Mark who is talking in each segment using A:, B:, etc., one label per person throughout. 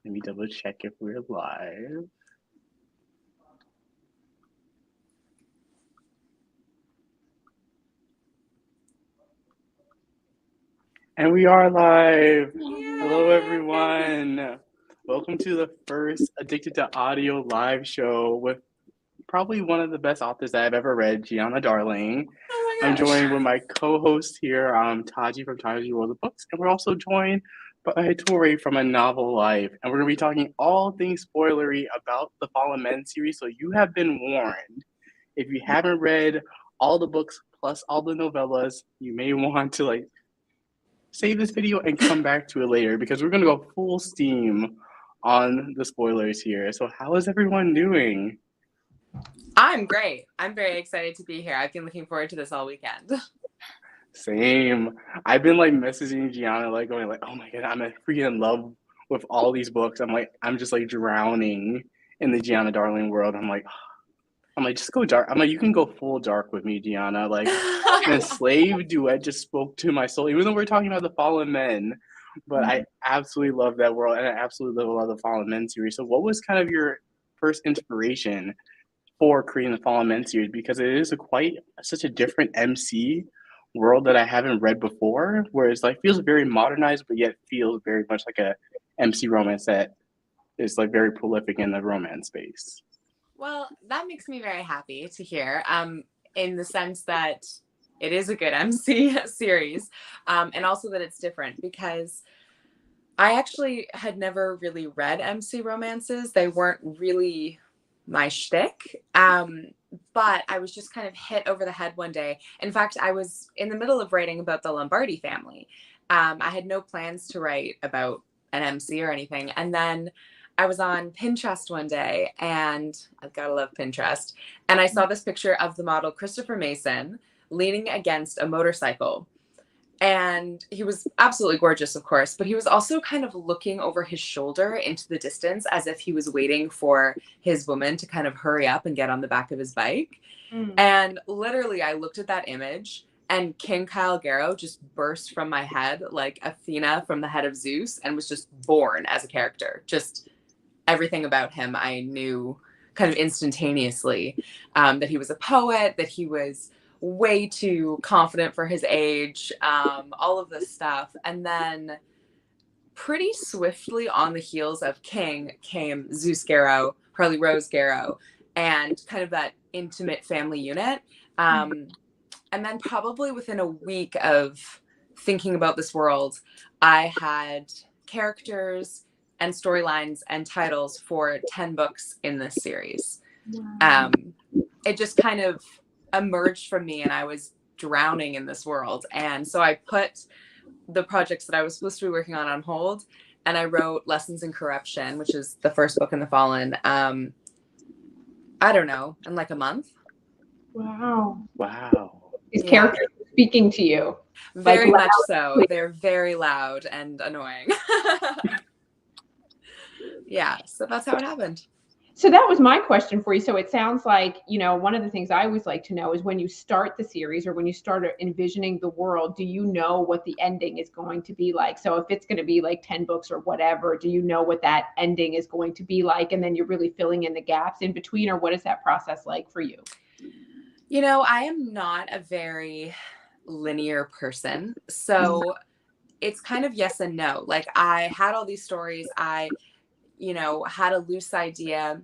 A: Let me double check if we're live. And we are live. Hello, everyone. Welcome to the first Addicted to Audio live show with probably one of the best authors that I've ever read, Giana Darling.
B: Oh my
A: I'm
B: gosh.
A: joined with my co-host here, Taji from Taji World of Books, and we're also joined by Tori from A Novel Life. And we're going to be talking all things spoilery about the Fallen Men series, so you have been warned. If you haven't read all the books plus all the novellas, you may want to save this video and come back to it later because we're going to go full steam on the spoilers here. So how is everyone doing?
B: I'm great. I'm very excited to be here. I've been looking forward to this all weekend.
A: Same. I've been messaging Gianna, going oh my god, I'm freaking in love with all these books. I'm just drowning in the Gianna Darling world. I'm like, just go dark. I'm like, you can go full dark with me, Gianna. The slave duet just spoke to my soul, even though we're talking about the fallen men. But I absolutely love that world, and I absolutely love the Fallen Men series. So, what was kind of your first inspiration for creating the Fallen Men series? Because it is such a different MC world that I haven't read before, where it's feels very modernized, but yet feels very much like a MC romance that is very prolific in the romance space.
B: Well, that makes me very happy to hear, in the sense that it is a good MC series, and also that it's different because I actually had never really read MC romances. They weren't really my shtick. But I was just kind of hit over the head one day. In fact, I was in the middle of writing about the Lombardi family. I had no plans to write about an MC or anything. And then I was on Pinterest one day, and I've got to love Pinterest. And I saw this picture of the model Christopher Mason leaning against a motorcycle. And he was absolutely gorgeous, of course, but he was also kind of looking over his shoulder into the distance as if he was waiting for his woman to kind of hurry up and get on the back of his bike. And literally, I looked at that image, and King Kyle Garrow just burst from my head like Athena from the head of Zeus and was just born as a character. Just everything about him I knew kind of instantaneously, that he was a poet, that he was way too confident for his age, all of this stuff. And then pretty swiftly on the heels of King came Zeus Garrow, Harley Rose Garrow, and kind of that intimate family unit. And then probably within a week of thinking about this world, I had characters and storylines and titles for 10 books in this series. It just kind of emerged from me, and I was drowning in this world. And so I put the projects that I was supposed to be working on hold, and I wrote Lessons in Corruption, which is the first book in the Fallen. I don't know, in like a month.
C: Wow. These
B: Yeah.
C: characters are speaking to you.
B: Very much so. They're very loud and annoying. Yeah, so that's how it happened.
C: So that was my question for you. So it sounds like, one of the things I always like to know is when you start the series or when you start envisioning the world, do you know what the ending is going to be like? So if it's going to be like 10 books or whatever, do you know what that ending is going to be like? And then you're really filling in the gaps in between, or what is that process like for you?
B: I am not a very linear person. So it's kind of yes and no. I had all these stories. I had a loose idea.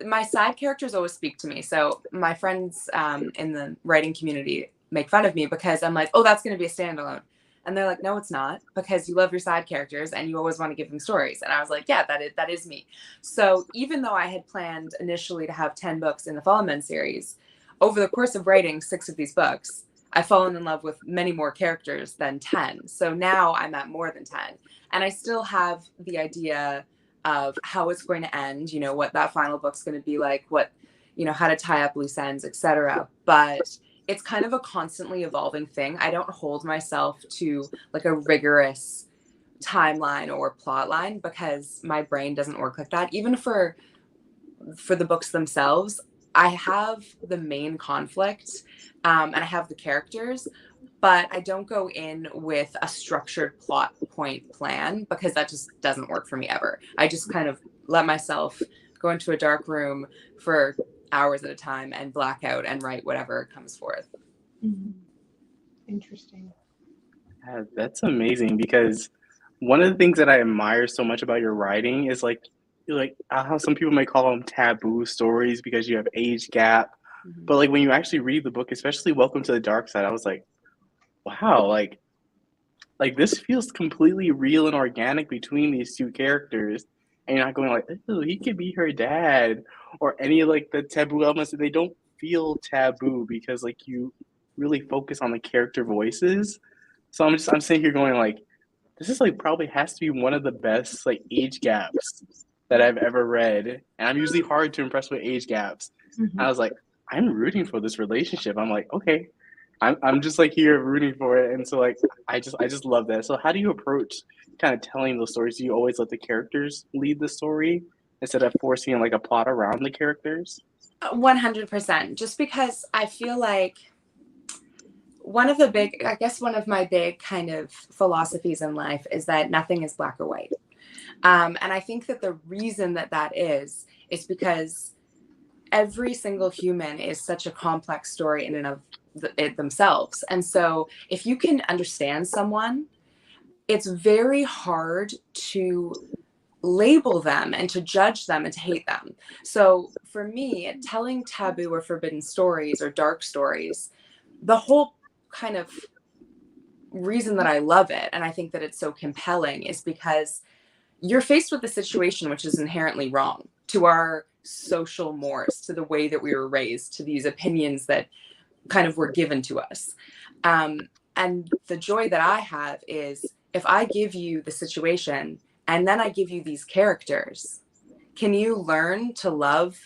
B: My side characters always speak to me. So my friends in the writing community make fun of me because I'm like, oh, that's going to be a standalone. And they're like, no, it's not, because you love your side characters and you always want to give them stories. And I was like, yeah, that is me. So even though I had planned initially to have 10 books in the Fallen Men series, over the course of writing 6 of these books, I've fallen in love with many more characters than 10. So now I'm at more than 10. And I still have the idea of how it's going to end, what that final book's going to be like, what, how to tie up loose ends, etc. But it's kind of a constantly evolving thing. I don't hold myself to a rigorous timeline or plot line because my brain doesn't work like that. Even for the books themselves, I have the main conflict, and I have the characters, but I don't go in with a structured plot point plan because that just doesn't work for me ever. I just kind of let myself go into a dark room for hours at a time and black out and write whatever comes forth.
C: Mm-hmm. Interesting.
A: Yeah, that's amazing, because one of the things that I admire so much about your writing is like how some people may call them taboo stories because you have age gap.
B: Mm-hmm.
A: But like when you actually read the book, especially Welcome to the Dark Side, I was like, wow, like this feels completely real and organic between these two characters. And you're not going like, oh, he could be her dad, or any of like the taboo elements. They don't feel taboo because like you really focus on the character voices. So I'm sitting here going like, this is like probably has to be one of the best like age gaps that I've ever read. And I'm usually hard to impress with age gaps.
C: Mm-hmm.
A: I was like, I'm rooting for this relationship. I'm like, okay, I'm just like here rooting for it. And so like I just love that. So how do you approach kind of telling those stories? Do you always let the characters lead the story instead of forcing like a plot around the characters?
B: 100%. Just because I feel like one of my big kind of philosophies in life is that nothing is black or white. And I think that the reason that is because every single human is such a complex story in and of it themselves. And so if you can understand someone, it's very hard to label them and to judge them and to hate them. So for me, telling taboo or forbidden stories or dark stories, the whole kind of reason that I love it and I think that it's so compelling is because you're faced with a situation which is inherently wrong to our social mores, to the way that we were raised, to these opinions that kind of were given to us. And the joy that I have is if I give you the situation and then I give you these characters, can you learn to love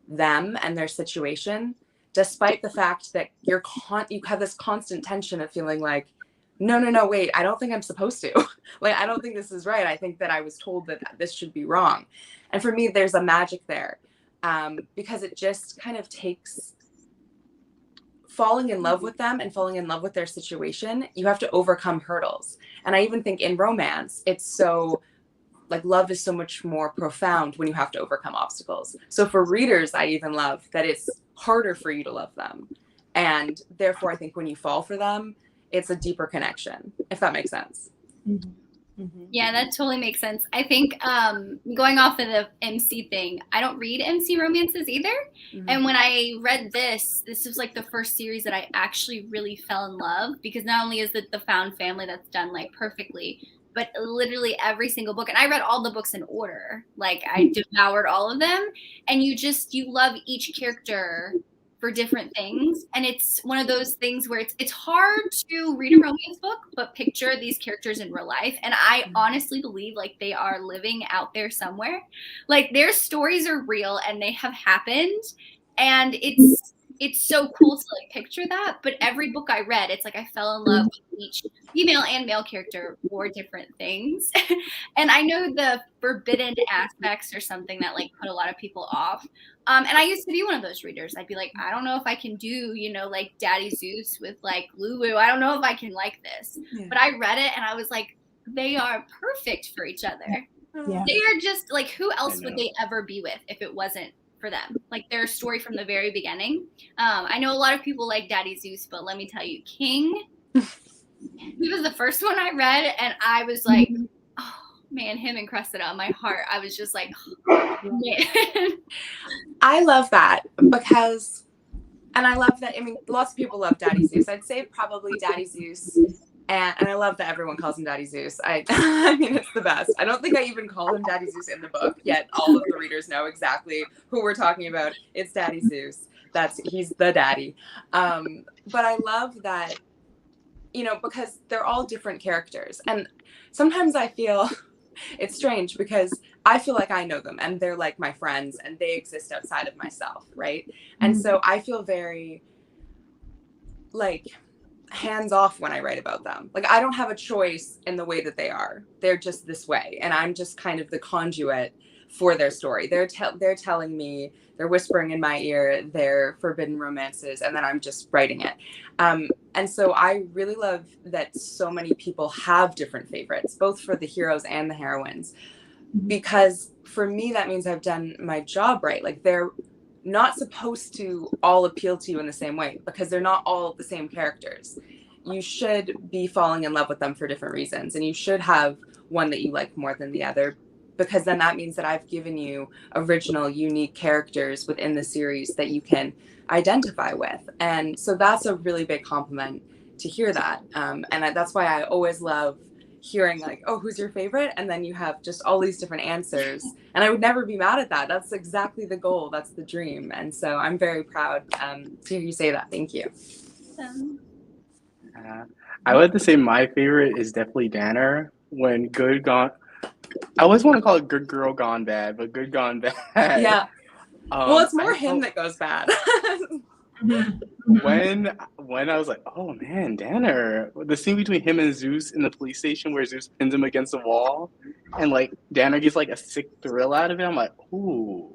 B: them and their situation, despite the fact that you have this constant tension of feeling like, no, wait, I don't think I'm supposed to. Like, I don't think this is right. I think that I was told that this should be wrong. And for me, there's a magic there, because it just kind of takes falling in love with them and falling in love with their situation. You have to overcome hurdles. And I even think in romance, it's so like love is so much more profound when you have to overcome obstacles. So for readers, I even love that it's harder for you to love them. And therefore, I think when you fall for them, it's a deeper connection, if that makes sense.
C: Mm-hmm. Mm-hmm.
D: Yeah, that totally makes sense. I think going off of the MC thing, I don't read MC romances either. Mm-hmm. And when I read this was like the first series that I actually really fell in love, because not only is it the found family that's done like perfectly, but literally every single book. And I read all the books in order. Like I devoured all of them. And you love each character for different things. And it's one of those things where it's hard to read a romance book, but picture these characters in real life. And I honestly believe like they are living out there somewhere. Like their stories are real and they have happened. And it's so cool to like picture that. But every book I read, it's like I fell in love with each female and male character for different things. And I know the forbidden aspects are something that like put a lot of people off. And I used to be one of those readers. I'd be like, I don't know if I can do, like Daddy Zeus with like Lulu. I don't know if I can like this. Yeah. But I read it and I was like, they are perfect for each other. Yeah. They are just like, who else would they ever be with if it wasn't for them? Like their story from the very beginning. I know a lot of people like Daddy Zeus, but let me tell you, King, he was the first one I read and I was like, oh man, him and Cressida, my heart. I was just like, oh, man.
B: I love that because, and I love that, I mean, lots of people love Daddy Zeus. I'd say probably Daddy Zeus. And I love that everyone calls him Daddy Zeus. I mean, it's the best. I don't think I even call him Daddy Zeus in the book, yet all of the readers know exactly who we're talking about. It's Daddy Zeus. He's the daddy. But I love that, because they're all different characters. And sometimes I feel it's strange because I feel like I know them and they're like my friends and they exist outside of myself, right? Mm-hmm. And so I feel very like hands off when I write about them. Like I don't have a choice in the way that they are. They're just this way. And I'm just kind of the conduit for their story. They're telling me, they're whispering in my ear their forbidden romances, and then I'm just writing it. And And so I really love that so many people have different favorites, both for the heroes and the heroines, because for me, that means I've done my job right. Like, they're not supposed to all appeal to you in the same way, because they're not all the same characters. You should be falling in love with them for different reasons, and you should have one that you like more than the other, because then that means that I've given you original, unique characters within the series that you can identify with. And so that's a really big compliment to hear that. That's why I always love hearing, like, oh, who's your favorite? And then you have just all these different answers. And I would never be mad at that. That's exactly the goal. That's the dream. And so I'm very proud to hear you say that. Thank you.
A: I would have to say my favorite is definitely Danner. When Good Gone, I always want to call it Good Girl Gone Bad, but Good Gone Bad.
B: Yeah. Well, it's more him that goes bad.
A: When I was like, oh man, Danner, the scene between him and Zeus in the police station where Zeus pins him against the wall, and like Danner gets like a sick thrill out of it. I'm like, ooh.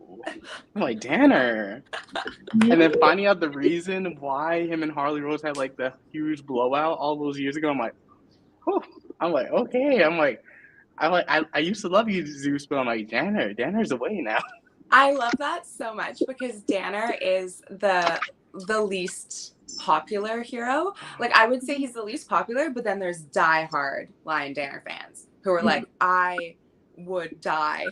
A: I'm like, Danner. And then finding out the reason why him and Harley Rose had like the huge blowout all those years ago, I'm like, oh. I'm like, okay. I used to love you, Zeus, but I'm like, Danner's away now.
B: I love that so much, because Danner is the least popular hero. Like, I would say he's the least popular, but then there's diehard Lion Danner fans who are like, I would die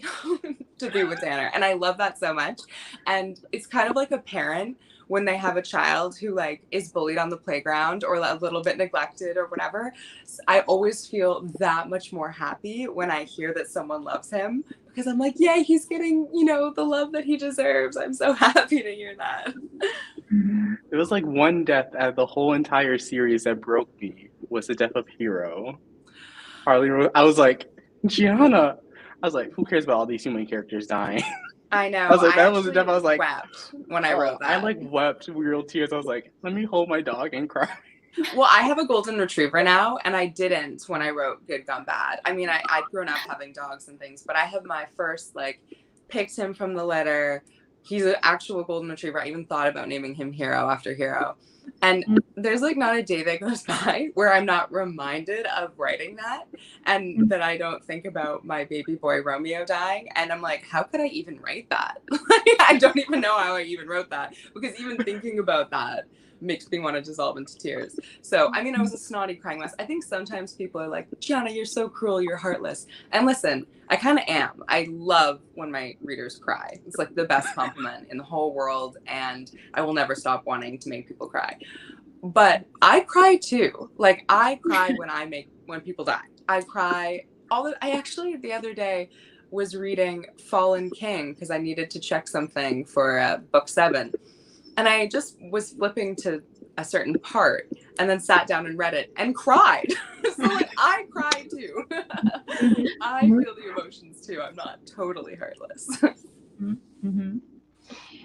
B: to be with Danner. And I love that so much. And it's kind of like a parent when they have a child who like is bullied on the playground or a little bit neglected or whatever. I always feel that much more happy when I hear that someone loves him, because I'm like, yeah, he's getting, the love that he deserves. I'm so happy to hear that.
A: It was like one death out of the whole entire series that broke me, was the death of Hero. Harley Rose. I was like, Giana. I was like, who cares about all these human characters dying?
B: I know.
A: I was like, that was the death. I was like,
B: wept when I wrote that.
A: I like wept real tears. I was like, let me hold my dog and cry.
B: Well, I have a golden retriever now, and I didn't when I wrote Good Gone Bad. I mean, I'd grown up having dogs and things, but I have my first, picked him from the litter. He's an actual golden retriever. I even thought about naming him Hero after Hero. And there's not a day that goes by where I'm not reminded of writing that, and that I don't think about my baby boy Romeo dying. And I'm like, how could I even write that? I don't even know how I even wrote that, because even thinking about that makes me want to dissolve into tears. So, I mean, I was a snotty crying mess. I think sometimes people are like, Giana, you're so cruel, you're heartless. And listen, I kind of am. I love when my readers cry. It's like the best compliment in the whole world, and I will never stop wanting to make people cry. But I cry too. Like, I cry when people die. I cry. I actually, the other day, was reading Fallen King because I needed to check something for book 7. And I just was flipping to a certain part and then sat down and read it and cried. So I cry too. I feel the emotions too. I'm not totally heartless.
C: Mm-hmm.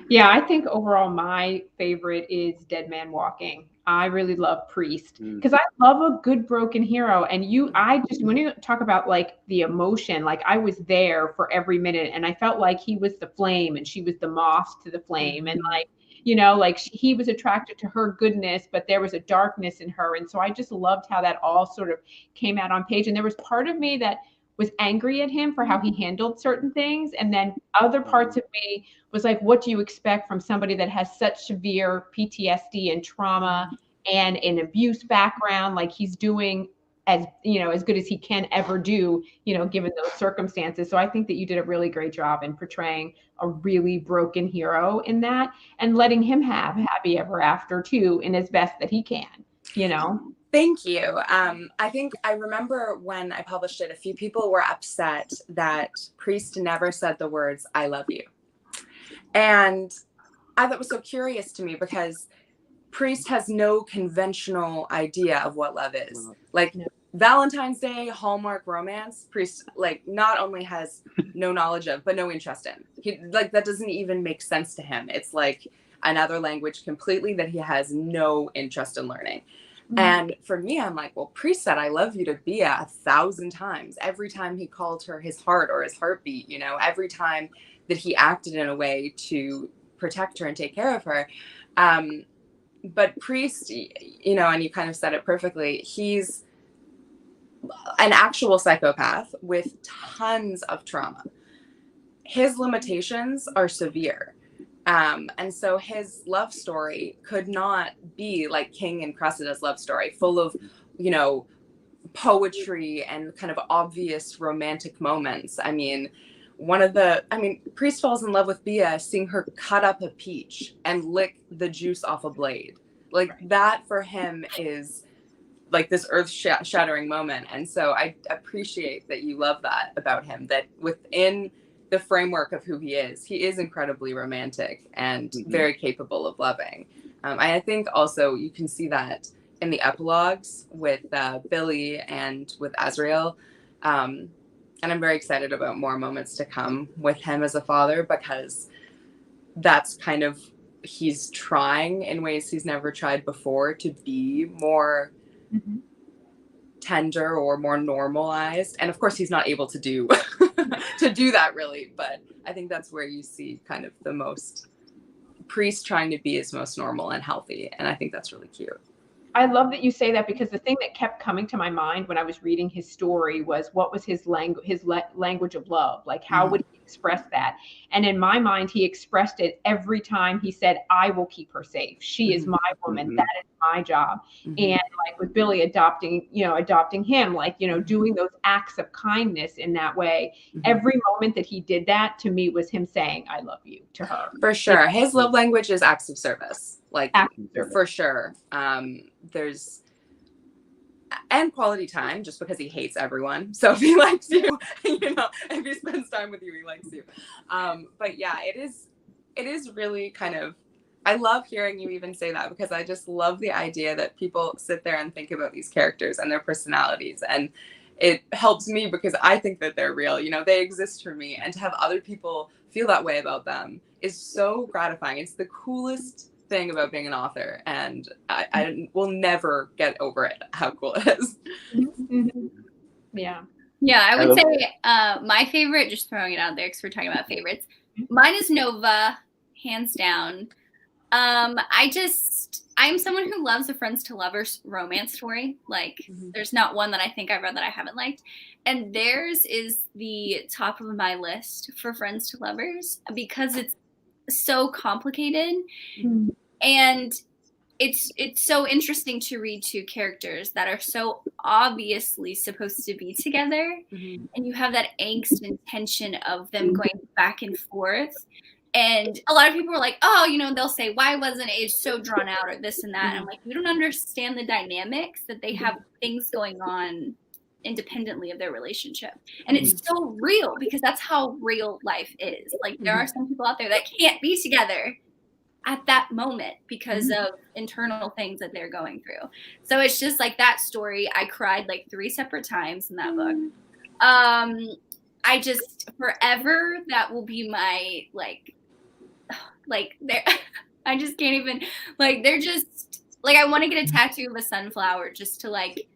C: Yeah, I think overall my favorite is Dead Man Walking. I really love Priest because I love a good broken hero. And when you talk about the emotion, I was there for every minute, and I felt like he was the flame and she was the moth to the flame. And he was attracted to her goodness, but there was a darkness in her. And so I just loved how that all sort of came out on page. And there was part of me that was angry at him for how he handled certain things. And then other parts of me was like, what do you expect from somebody that has such severe PTSD and trauma and an abuse background? Like, he's doing as good as he can ever do, given those circumstances. So I think that you did a really great job in portraying a really broken hero in that, and letting him have happy ever after too, in as best that he can,
B: Thank you. I think I remember when I published it, a few people were upset that Priest never said the words, I love you. And I thought it was so curious to me, because Priest has no conventional idea of what love is. Valentine's Day, Hallmark romance, Priest not only has no knowledge of, but no interest in. He that doesn't even make sense to him. It's like another language completely that he has no interest in learning. And for me, I'm like, well, Priest said I love you to Bia 1,000 times. Every time he called her his heart or his heartbeat, every time that he acted in a way to protect her and take care of her. but Priest, you know, and you kind of said it perfectly, he's an actual psychopath with tons of trauma. His limitations are severe. And so his love story could not be like King and Cressida's love story, full of, you know, poetry and kind of obvious romantic moments. I mean, Priest falls in love with Bia, seeing her cut up a peach and lick the juice off a blade. Like that for him is like this earth-shattering moment. And so I appreciate that you love that about him, that within the framework of who he is incredibly romantic and very capable of loving. I think also you can see that in the epilogues with Billy and with Azrael. And I'm very excited about more moments to come with him as a father, because that's kind of, he's trying in ways he's never tried before to be more tender or more normalized. And of course he's not able to do to do that really, but I think that's where you see kind of the most Priest trying to be his most normal and healthy, and I think that's really cute.
C: I love that you say that, because the thing that kept coming to my mind when I was reading his story was, what was his language of love? Like, how would he express that? And in my mind, he expressed it every time he said, I will keep her safe. She is my woman. That is my job. And like with Billy adopting him, like, you know, doing those acts of kindness in that way. Every moment that he did that, to me, was him saying, I love you, to her.
B: For sure. His love language is acts of service. Like, for sure. There's and quality time, just because he hates everyone. So if he likes you, you know, if he spends time with you, he likes you. But yeah, it is really kind of, I love hearing you even say that, because I just love the idea that people sit there and think about these characters and their personalities, and it helps me because I think that they're real, you know, they exist for me, and to have other people feel that way about them is so gratifying. It's the coolest thing about being an author, and I will never get over it, how cool it is.
C: Yeah,
D: I would say my favorite, just throwing it out there because we're talking about favorites, mine is Nova, hands down. I'm someone who loves a friends to lovers romance story. Like, there's not one that I think I've read that I haven't liked. And theirs is the top of my list for friends to lovers, because it's so complicated. And it's so interesting to read two characters that are so obviously supposed to be together. And you have that angst and tension of them going back and forth. And a lot of people are like, oh, you know, they'll say, why wasn't it so drawn out, or this and that? And I'm like, you don't understand the dynamics, that they have things going on independently of their relationship. And it's so real, because that's how real life is. Like, there are some people out there that can't be together at that moment because of internal things that they're going through. So it's just like that story. I cried like 3 separate times in that book. I just, forever, that will be my, like there, I just can't even, like, they're just, like, I want to get a tattoo of a sunflower just to like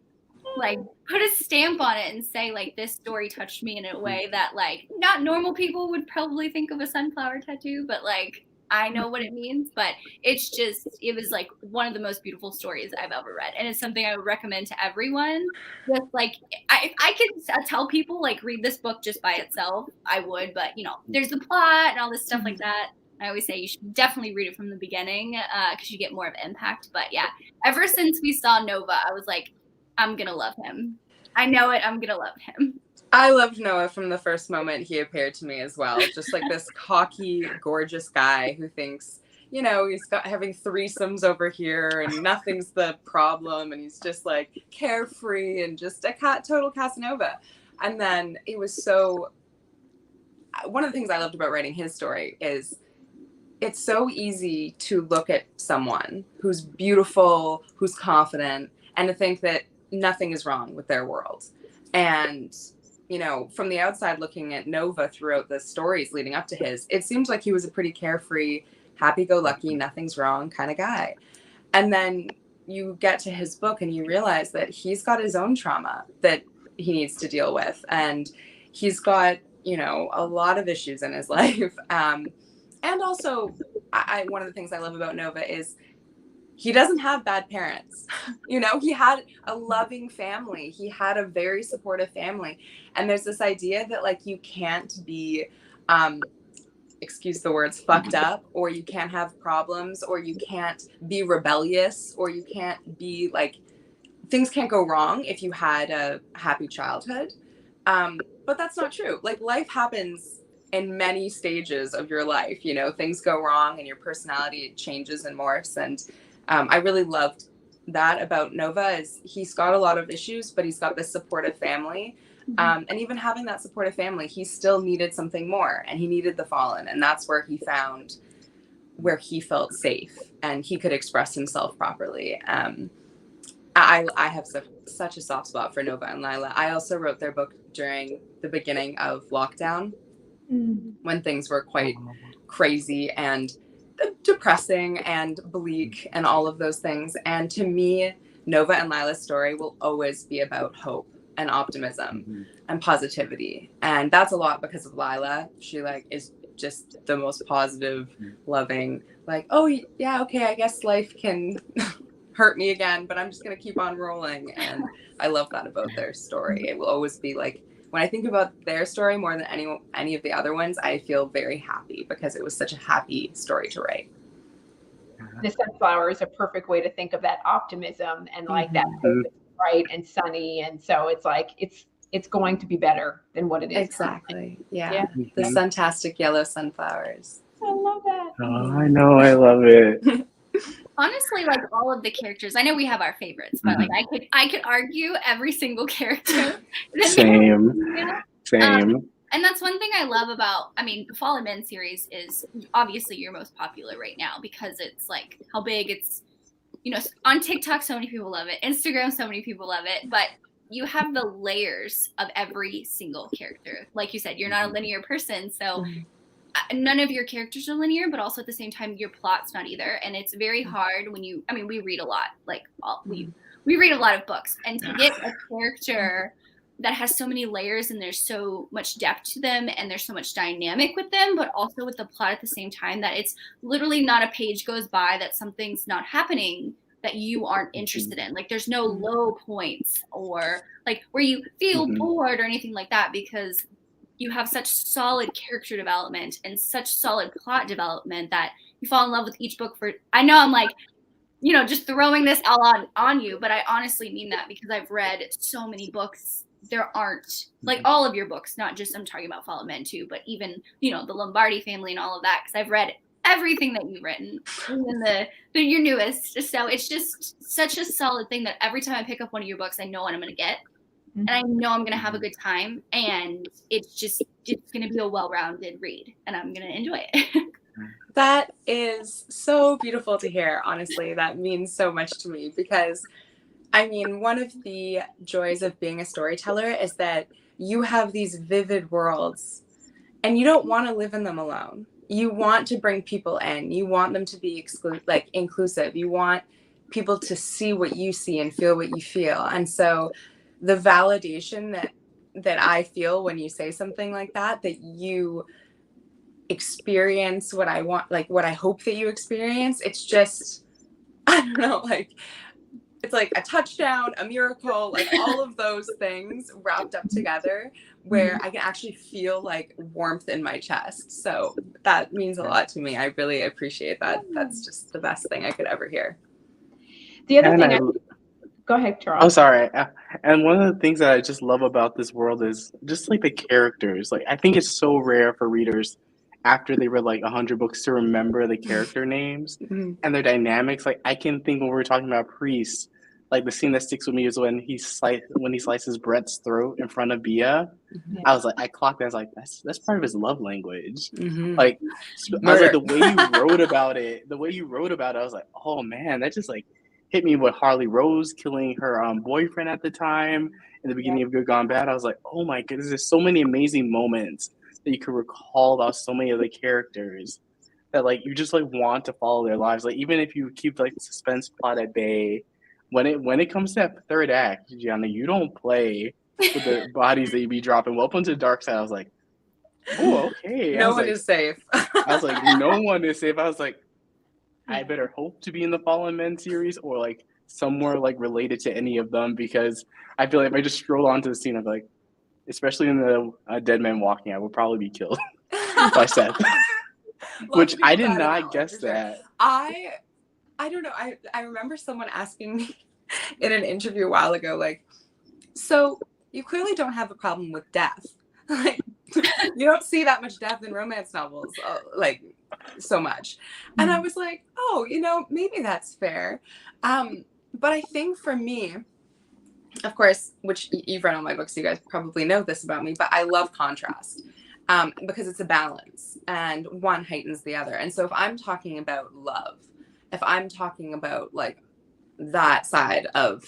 D: put a stamp on it and say, like, this story touched me in a way that, like, not normal people would probably think of a sunflower tattoo, but like, I know what it means. But it's just, it was like one of the most beautiful stories I've ever read, and it's something I would recommend to everyone. Just like, I can tell people, like, read this book just by itself, I would, but you know, there's the plot and all this stuff like that. I always say you should definitely read it from the beginning, because you get more of impact. But yeah, ever since we saw Nova, I was like, I'm gonna love him. I know it. I'm gonna love him.
B: I loved Noah from the first moment he appeared to me as well. Just like this cocky, gorgeous guy who thinks, you know, he's having threesomes over here and nothing's the problem, and he's just like carefree and just a total Casanova. And then it was so, one of the things I loved about writing his story is it's so easy to look at someone who's beautiful, who's confident, and to think that nothing is wrong with their world. And, you know, from the outside looking at Nova throughout the stories leading up to his, it seemed like he was a pretty carefree, happy-go-lucky, nothing's wrong kind of guy. And then you get to his book and you realize that he's got his own trauma that he needs to deal with. And he's got, you know, a lot of issues in his life. And also, one of the things I love about Nova is he doesn't have bad parents. You know, he had a loving family. He had a very supportive family. And there's this idea that like you can't be, excuse the words, fucked up, or you can't have problems, or you can't be rebellious, or you can't be like, things can't go wrong if you had a happy childhood. But that's not true. Like life happens in many stages of your life. You know, things go wrong and your personality changes and morphs. And I really loved that about Nova is he's got a lot of issues, but he's got this supportive family. And even having that supportive family, he still needed something more, and he needed the Fallen. And that's where he found where he felt safe and he could express himself properly. I have such a soft spot for Nova and Lila. I also wrote their book during the beginning of lockdown when things were quite crazy and depressing and bleak and all of those things. And to me, Nova and Lila's story will always be about hope and optimism and positivity. And that's a lot because of Lila. She like is just the most positive, loving, like, oh yeah, okay, I guess life can hurt me again, but I'm just going to keep on rolling. And I love that about their story. It will always be like, when I think about their story more than any of the other ones, I feel very happy because it was such a happy story to write.
C: The Sunflower is a perfect way to think of that optimism and like that hope is bright and sunny. And so it's like, it's going to be better than what it is.
B: Exactly. Yeah. The suntastic yellow sunflowers.
C: I love that.
A: Oh, I know. I love it.
D: Honestly, like all of the characters, I know we have our favorites, but like I could argue every single character.
A: Same.
D: And that's one thing I love about, I mean, the Fallen Men series is obviously your most popular right now because it's like how big it's, you know, on TikTok, so many people love it. Instagram, so many people love it. But you have the layers of every single character. Like you said, you're not a linear person. So none of your characters are linear, but also at the same time, your plot's not either. And it's very hard when you, I mean, we read a lot, like we read a lot of books, and to get a character that has so many layers and there's so much depth to them and there's so much dynamic with them, but also with the plot at the same time, that it's literally not a page goes by that something's not happening that you aren't interested in. Like there's no low points or like where you feel bored or anything like that, because you have such solid character development and such solid plot development that you fall in love with each book. For I know I'm like, you know, just throwing this all on you, but I honestly mean that because I've read so many books. There aren't like all of your books, not just I'm talking about Fallen Men too, but even, you know, the Lombardi family and all of that, because I've read everything that you've written, even your newest. So it's just such a solid thing that every time I pick up one of your books, I know what I'm going to get. And I know I'm going to have a good time, and it's going to be a well-rounded read, and I'm going to enjoy it.
B: That is so beautiful to hear. Honestly, that means so much to me because, I mean, one of the joys of being a storyteller is that you have these vivid worlds, and you don't want to live in them alone. You want to bring people in. You want them to be inclusive. You want people to see what you see and feel what you feel. And so the validation that I feel when you say something like that you experience what I want, like what I hope that you experience, it's just, I don't know, like, it's like a touchdown, a miracle, like all of those things wrapped up together where I can actually feel like warmth in my chest. So that means a lot to me. I really appreciate that. That's just the best thing I could ever hear.
C: The other thing go ahead, Charles.
A: Oh, sorry. And one of the things that I just love about this world is just like the characters. Like, I think it's so rare for readers after they read like 100 books to remember the character names and their dynamics. Like, I can think when we were talking about Priest, like the scene that sticks with me is when he slices Brett's throat in front of Bia. I was like, I clocked that. I was like, that's part of his love language. Like, I was like, the way you wrote about it, I was like, oh man, that just like hit me with Harley Rose killing her boyfriend at the time in the beginning of Good Gone Bad. I was like, oh my goodness, there's so many amazing moments that you could recall about so many of the characters that like you just like want to follow their lives. Like even if you keep like the suspense plot at bay, when it comes to that third act, Gianna, you don't play with the bodies that you be dropping. Welcome to the dark side. I was like, oh, okay.
B: No one is safe.
A: I was like, no one is safe. I was like, I better hope to be in the Fallen Men series or like somewhere like related to any of them, because I feel like if I just scroll onto the scene of like, especially in the Dead Man Walking, I would probably be killed by Seth. Which I did not guess that.
B: I don't know. I remember someone asking me in an interview a while ago, like, so you clearly don't have a problem with death. Like, you don't see that much death in romance novels, like, so much. And I was like, oh, maybe that's fair. But I think for me, of course, which you've read all my books, you guys probably know this about me, but I love contrast. Because it's a balance and one heightens the other. And so if I'm talking about love, if I'm talking about like that side of,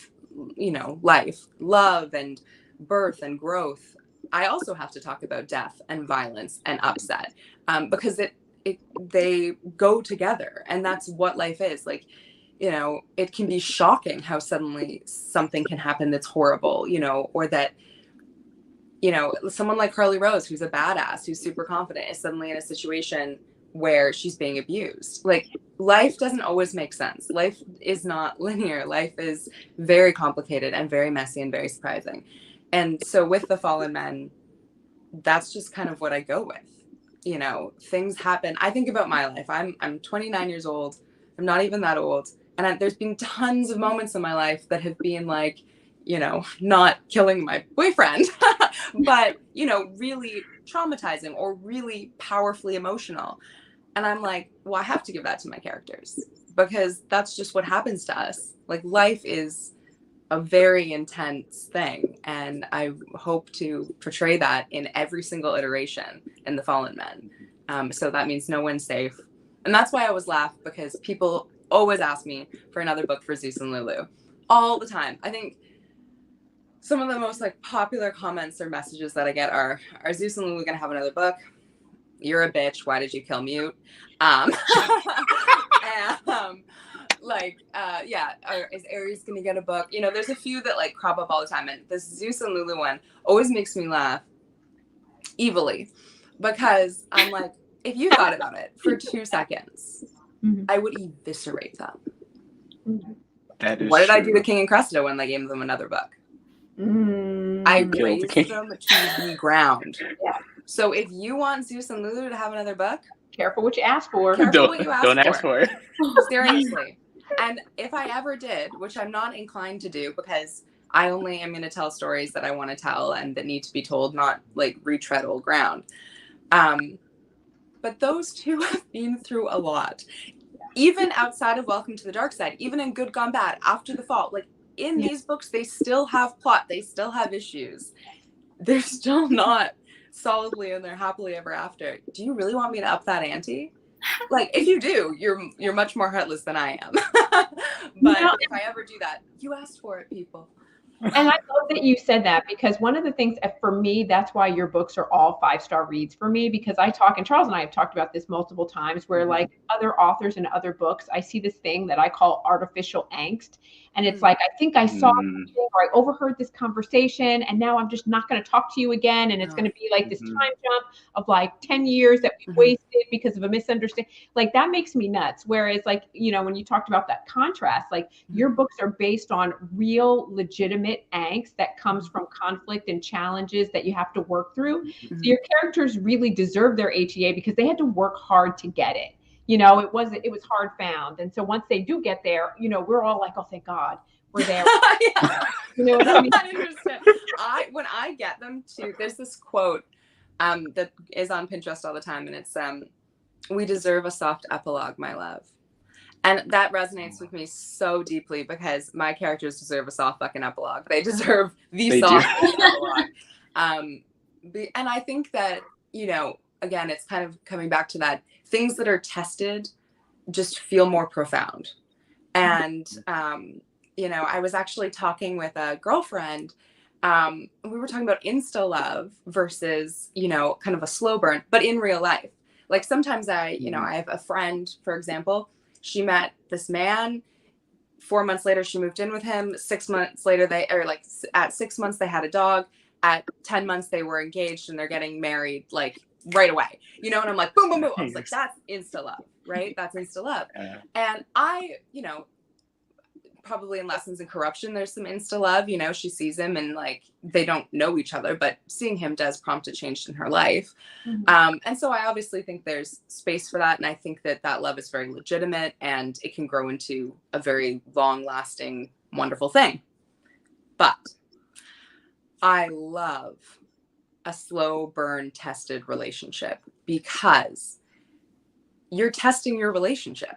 B: life, love and birth and growth, I also have to talk about death and violence and upset, because they go together, and that's what life is. Like, it can be shocking how suddenly something can happen that's horrible, or that, someone like Carly Rose, who's a badass, who's super confident, is suddenly in a situation where she's being abused. Like, life doesn't always make sense. Life is not linear. Life is very complicated and very messy and very surprising. And so with the Fallen Men, that's just kind of what I go with. Things happen. I think about my life. I'm 29 years old. I'm not even that old. And there's been tons of moments in my life that have been like, not killing my boyfriend, but, really traumatizing or really powerfully emotional. And I'm like, well, I have to give that to my characters, because that's just what happens to us. Like, life is a very intense thing. And I hope to portray that in every single iteration in the Fallen Men. So that means no one's safe. And that's why I always laugh, because people always ask me for another book for Zeus and Lulu all the time. I think some of the most like popular comments or messages that I get are Zeus and Lulu gonna have another book? You're a bitch. Why did you kill Mute? And, is Aries gonna get a book? There's a few that like crop up all the time, and this Zeus and Lulu one always makes me laugh evilly, because I'm like, if you thought about it for 2 seconds, I would eviscerate them. What did I do to King and Cressida when they gave them another book? I raised them to the ground. Yeah. So if you want Zeus and Lulu to have another book,
C: careful what you ask for.
A: Don't ask for it.
B: Seriously. And if I ever did, which I'm not inclined to do, because I only am going to tell stories that I want to tell and that need to be told, not like retread old ground. But those two have been through a lot. Even outside of Welcome to the Dark Side, even in Good Gone Bad, After the Fall, like in these books, they still have plot. They still have issues. They're still not solidly in their happily ever after. Do you really want me to up that ante? Like, if you do, you're much more heartless than I am. But if I ever do that, you asked for it, people.
C: And I love that you said that, because one of the things for me, that's why your books are all 5-star reads for me, because and Charles and I have talked about this multiple times, where like other authors and other books, I see this thing that I call artificial angst. And it's like, I think I saw something, or I overheard this conversation, and now I'm just not going to talk to you again. And it's going to be like this time jump of like 10 years that we wasted because of a misunderstanding. Like, that makes me nuts. Whereas like, when you talked about that contrast, like your books are based on real, legitimate angst that comes from conflict and challenges that you have to work through. So your characters really deserve their HEA because they had to work hard to get it. It was hard found. And so once they do get there, we're all like, oh, thank God we're there.
B: Yeah. You know what I mean? When I get them to, there's this quote that is on Pinterest all the time, and it's, we deserve a soft epilogue, my love. And that resonates with me so deeply, because my characters deserve a soft fucking epilogue. They deserve the soft epilogue. And I think that, again, it's kind of coming back to that, things that are tested just feel more profound. And, I was actually talking with a girlfriend. We were talking about insta love versus, kind of a slow burn, but in real life. Like, sometimes I have a friend, for example, she met this man. 4 months later, she moved in with him. 6 months later, at 6 months, they had a dog. At 10 months, they were engaged and they're getting married, like, right away. And I'm like, boom, boom, boom. I was like, that's insta love. right? That's insta love.
A: Yeah.
B: And I, probably in Lessons in Corruption, there's some insta love. She sees him and like they don't know each other, but seeing him does prompt a change in her life. And so I obviously think there's space for that, and I think that love is very legitimate and it can grow into a very long-lasting, wonderful thing. But I love a slow burn tested relationship because you're testing your relationship.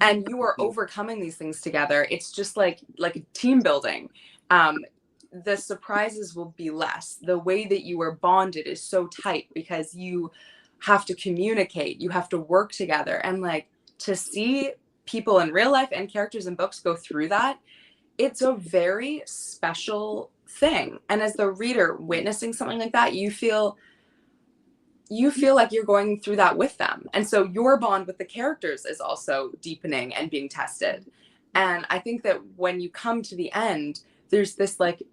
B: And you are overcoming these things together. It's just like team building. The surprises will be less. The way that you are bonded is so tight because you have to communicate. You have to work together. And like to see people in real life and characters in books go through that, it's a very special thing. And as the reader witnessing something like that, you feel like you're going through that with them. And so your bond with the characters is also deepening and being tested. And I think that when you come to the end, there's this like,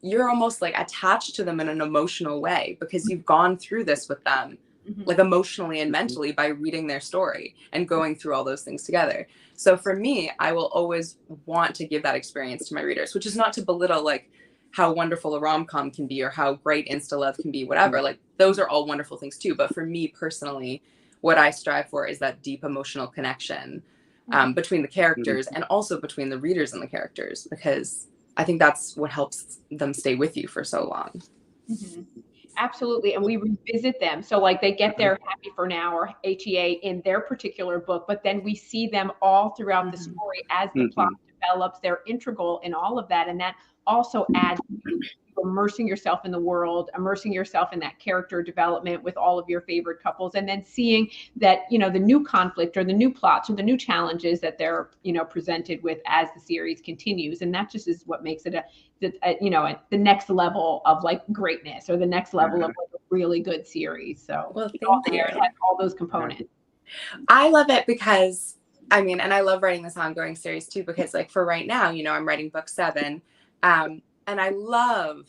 B: you're almost like attached to them in an emotional way because you've gone through this with them, like emotionally and mentally by reading their story and going through all those things together. So for me, I will always want to give that experience to my readers, which is not to belittle like how wonderful a rom-com can be or how great insta love can be, whatever. Like those are all wonderful things too. But for me personally, what I strive for is that deep emotional connection between the characters and also between the readers and the characters, because I think that's what helps them stay with you for so long.
C: Absolutely. And we revisit them. So like they get their happy for now or HEA in their particular book, but then we see them all throughout the story as the plot develops. They're integral in all of that. And that also adds to immersing yourself in the world, immersing yourself in that character development with all of your favorite couples, and then seeing that, the new conflict or the new plots or the new challenges that they're, presented with as the series continues. And that just is what makes it the next level of like greatness or the next level of like a really good series. So
B: well, thank you.
C: It has all those components.
B: I love it because and I love writing this ongoing series too, because like for right now, I'm writing book 7. And I love,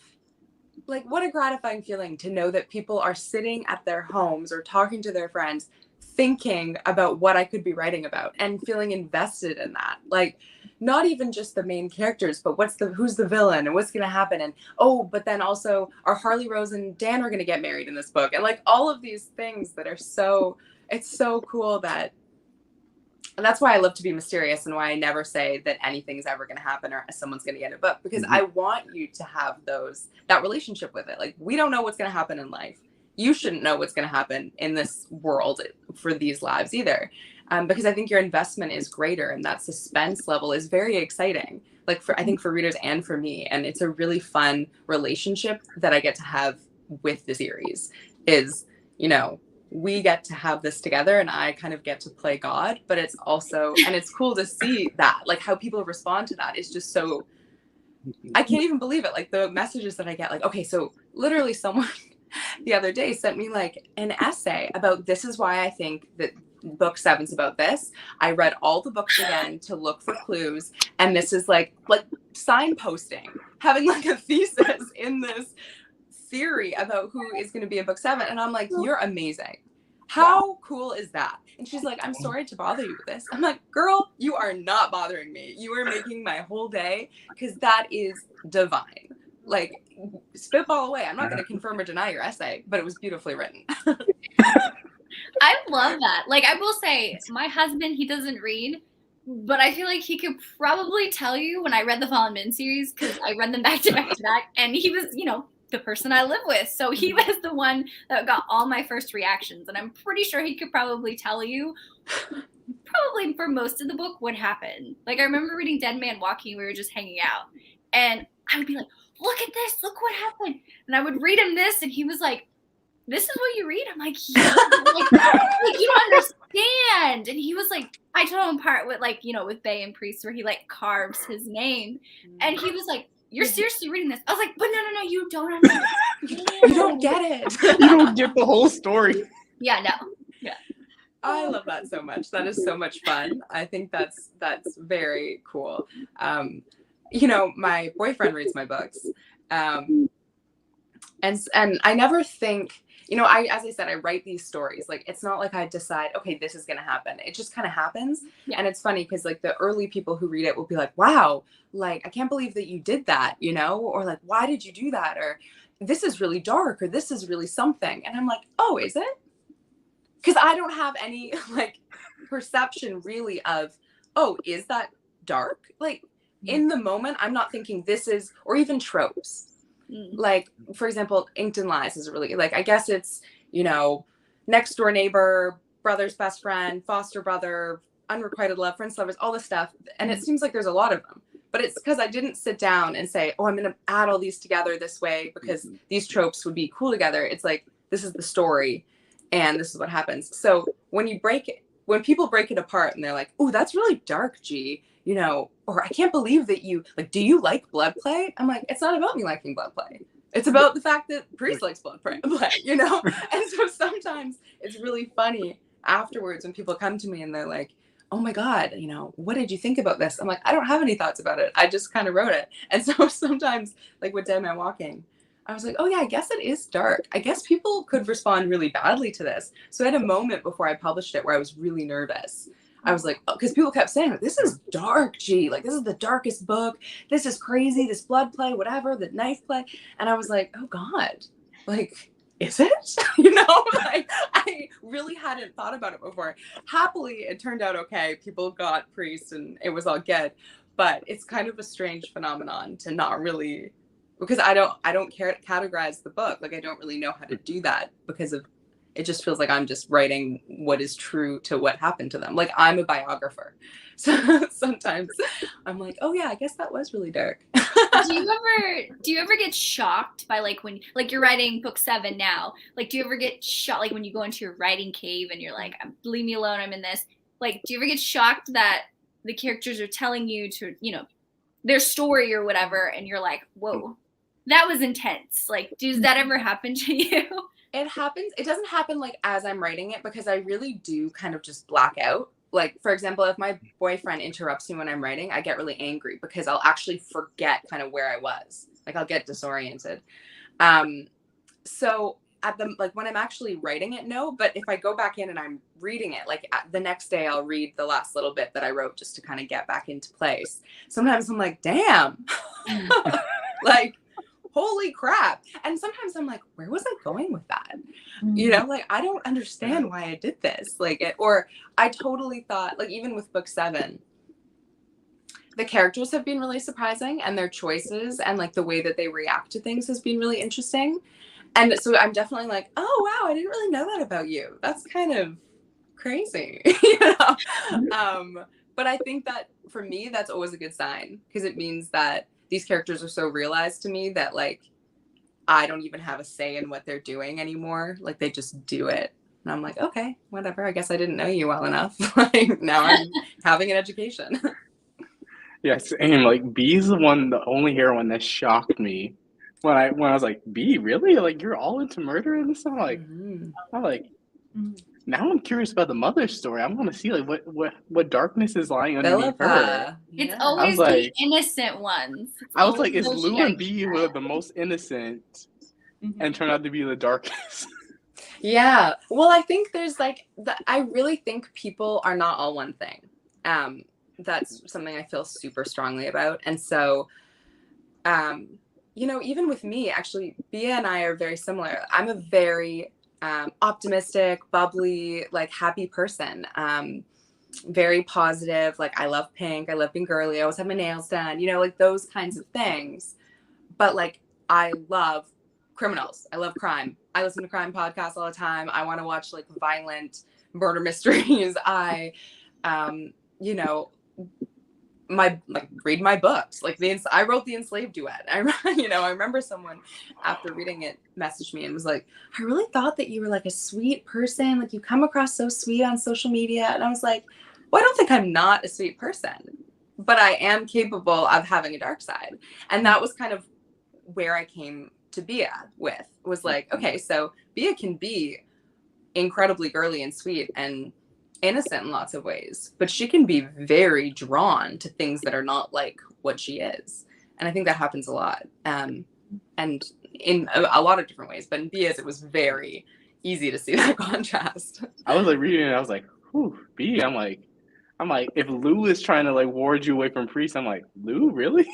B: like, what a gratifying feeling to know that people are sitting at their homes or talking to their friends, thinking about what I could be writing about and feeling invested in that. Like, not even just the main characters, but who's the villain and what's going to happen. And, but then also are Harley Rose and Dan are going to get married in this book. And like all of these things that are it's so cool and that's why I love to be mysterious and why I never say that anything's ever going to happen or someone's going to get a book, because I want you to have that relationship with it. Like, we don't know what's going to happen in life. You shouldn't know what's going to happen in this world for these lives either. Because I think your investment is greater and that suspense level is very exciting. Like I think for readers and for me. And it's a really fun relationship that I get to have with the series is, we get to have this together and I kind of get to play God, but it's also, and it's cool to see that, like how people respond to that is just so, I can't even believe it. Like the messages that I get, like, okay, so literally someone the other day sent me like an essay about, this is why I think that book 7's about this. I read all the books again to look for clues. And this is like signposting, having like a thesis in this theory about who is going to be in book 7. And I'm like, you're amazing. How cool is that? And she's like, I'm sorry to bother you with this. I'm like, girl, you are not bothering me. You are making my whole day, because that is divine. Like, spitball away. I'm not going to confirm or deny your essay, but it was beautifully written.
D: I love that. Like, I will say, my husband, he doesn't read, but I feel like he could probably tell you when I read the Fallen Men series, because I read them back to back to back, and he was, the person I live with. So he was the one that got all my first reactions. And I'm pretty sure he could probably tell you, probably for most of the book, what happened. Like, I remember reading Dead Man Walking, we were just hanging out. And I would be like, look at this, look what happened. And I would read him this, and he was like, this is what you read? I'm like, yeah. Like, you don't understand. And he was like, I told him part with with Bay and Priest where he like carves his name. And he was like, you're seriously reading this? I was like, but no, you don't understand.
B: You don't get it.
A: You don't get the whole story.
D: Yeah, no. Yeah.
B: I love that so much. That is so much fun. I think that's very cool. My boyfriend reads my books. And I never think, you know, as I said, I write these stories. Like, it's not like I decide, okay, this is going to happen. It just kind of happens.
D: Yeah.
B: And it's funny because like the early people who read it will be like, wow, like, I can't believe that you did that, you know, or like, why did you do that? Or this is really dark, or this is really something. And I'm like, oh, is it? Because I don't have any like perception really of, oh, is that dark? Like, in the moment, I'm not thinking this is, or even tropes. Like, for example, Inked in Lies is really, like, I guess it's, you know, next door neighbor, brother's best friend, foster brother, unrequited love, friends, lovers, all this stuff. And it seems like there's a lot of them. But it's because I didn't sit down and say, oh, I'm going to add all these together this way because these tropes would be cool together. It's like, this is the story and this is what happens. So when people break it apart and they're like, oh, that's really dark, G, you know, or I can't believe that you, like, do you like blood play? I'm like, it's not about me liking blood play. It's about the fact that Priest likes blood play, you know? And so sometimes it's really funny afterwards when people come to me and they're like, oh my God, you know, what did you think about this? I'm like, I don't have any thoughts about it. I just kind of wrote it. And so sometimes, like with Dead Man Walking, I was like, oh yeah, I guess it is dark. I guess people could respond really badly to this. So I had a moment before I published it where I was really nervous. I was like, because people kept saying, this is dark, G. Like, this is the darkest book. This is crazy. This blood play, whatever, the knife play. And I was like, oh God, like, is it? You know, like, I really hadn't thought about it before. Happily, it turned out okay. People got Priest and it was all good. But it's kind of a strange phenomenon to not really, because I don't categorize the book. Like, I don't really know how to do that because of, it just feels like I'm just writing what is true to what happened to them. Like, I'm a biographer. So sometimes I'm like, oh yeah, I guess that was really dark.
D: do you ever get shocked by, like, when, like, you're writing book 7 now, like, do you ever get shocked, like, when you go into your writing cave and you're like, leave me alone, I'm in this, like, do you ever get shocked that the characters are telling you to, you know, their story or whatever, and you're like, whoa, that was intense? Like, does that ever happen to you?
B: It happens. It doesn't happen like as I'm writing it, because I really do kind of just black out. Like, for example, if my boyfriend interrupts me when I'm writing, I get really angry because I'll actually forget kind of where I was. Like, I'll get disoriented. So at the, like, when I'm actually writing it, no, but if I go back in and I'm reading it, like the next day I'll read the last little bit that I wrote just to kind of get back into place. Sometimes I'm like, damn, like, holy crap. And sometimes I'm like, where was I going with that? You know, like, I don't understand why I did this. Like, or I totally thought, like, even with book 7, the characters have been really surprising, and their choices and like the way that they react to things has been really interesting. And so I'm definitely like, oh wow, I didn't really know that about you. That's kind of crazy, you know? But I think that for me, that's always a good sign, because it means that these characters are so realized to me that, like, I don't even have a say in what they're doing anymore. Like, they just do it. And I'm like, okay, whatever. I guess I didn't know you well enough. Like, now I'm having an education.
A: Yes, and like B's the only heroine that shocked me when I was like, B, really? Like, you're all into murder and this? I'm like, now I'm curious about the mother's story. I want to see like what darkness is lying underneath her.
D: It's always
A: like,
D: the innocent ones.
A: I was like, is Lou and B who are the most innocent and turn out to be the darkest?
B: Yeah. Well, I think there's like, I really think people are not all one thing. That's something I feel super strongly about. And so, you know, even with me, actually, Bia and I are very similar. I'm a very optimistic, bubbly, like, happy person. Very positive. Like, I love pink. I love being girly. I always have my nails done, you know, like those kinds of things. But like, I love criminals. I love crime. I listen to crime podcasts all the time. I want to watch like violent murder mysteries. I, you know, read my books. Like, I wrote the Enslaved duet. I remember someone after reading it messaged me and was like, I really thought that you were like a sweet person. Like, you come across so sweet on social media. And I was like, well, I don't think I'm not a sweet person, but I am capable of having a dark side. And that was kind of where I came to Bia with, was like, okay, so Bia can be incredibly girly and sweet and innocent in lots of ways, but she can be very drawn to things that are not like what she is. And I think that happens a lot. and in a lot of different ways, but in Bia's, it was very easy to see that contrast.
A: I was like reading it, I was like, whew, B. I'm like, if Lou is trying to like ward you away from Priest, I'm like, Lou, really?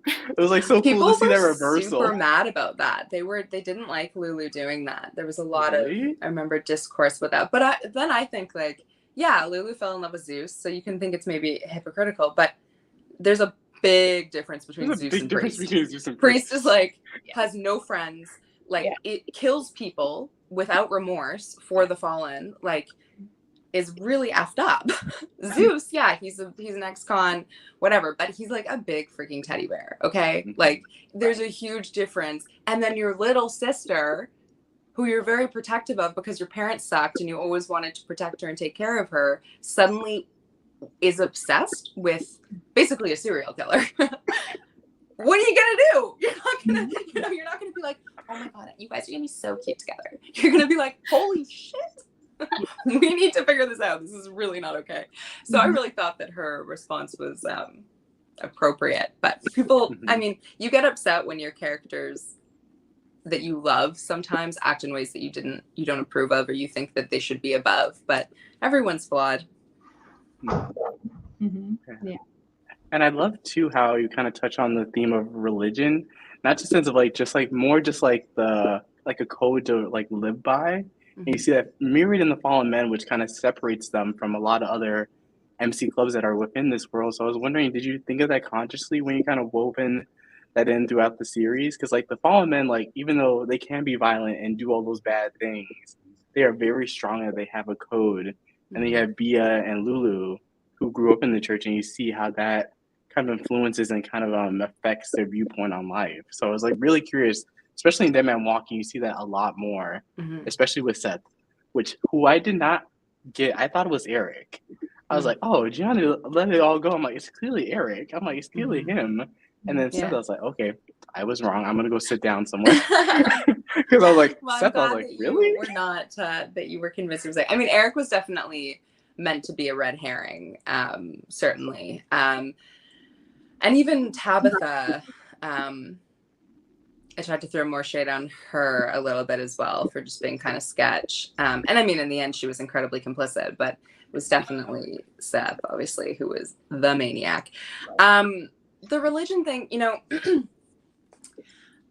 A: It was like so
B: People
A: cool to see that
B: were
A: reversal.
B: super mad about that. They didn't like Lulu doing that. There was a lot of,
A: Really?
B: I remember, discourse with that. But then I think, like, yeah, Lulu fell in love with Zeus, so you can think it's maybe hypocritical, but there's a big difference between
A: There's a
B: Zeus
A: big
B: and
A: difference
B: Priest.
A: between Zeus and
B: Priest is like, has no friends, like,
C: Yeah.
B: it kills people without remorse for the fallen, like, is really effed up. Zeus, yeah, he's an ex-con, whatever, but he's like a big freaking teddy bear, okay? Like, there's a huge difference. And then your little sister, who you're very protective of because your parents sucked and you always wanted to protect her and take care of her, suddenly is obsessed with basically a serial killer. What are you gonna do? You're not gonna be like, oh my god, you guys are gonna be so cute together. You're gonna be like, holy shit. We need to figure this out. This is really not okay. So I really thought that her response was appropriate. But people, I mean, you get upset when your characters that you love sometimes act in ways that you don't approve of, or you think that they should be above. But everyone's flawed.
C: Mm-hmm. Yeah.
A: And I love too how you kind of touch on the theme of religion, not just in sense of like just like more just like the like a code to like live by. And you see that mirrored in the Fallen Men, which kind of separates them from a lot of other MC clubs that are within this world. So I was wondering, did you think of that consciously when you kind of woven that in throughout the series? Because like the Fallen Men, like even though they can be violent and do all those bad things, they are very strong and they have a code. And then you have Bia and Lulu, who grew up in the church, and you see how that kind of influences and kind of affects their viewpoint on life. So I was like really curious. Especially in Dead Man Walking, you see that a lot more, especially with Seth, who I did not get. I thought it was Eric. I was like, oh, Gianna let it all go. I'm like, it's clearly Eric. I'm like, it's clearly him. And then Seth, I was like, okay, I was wrong. I'm going to go sit down somewhere. Because I was like,
B: well,
A: Seth, I was like, really?
B: You were not, that you were convinced it was like, I mean, Eric was definitely meant to be a red herring, certainly. And even Tabitha, I tried to throw more shade on her a little bit as well for just being kind of sketch. And I mean, in the end, she was incredibly complicit, but it was definitely Seth, obviously, who was the maniac. The religion thing, you know,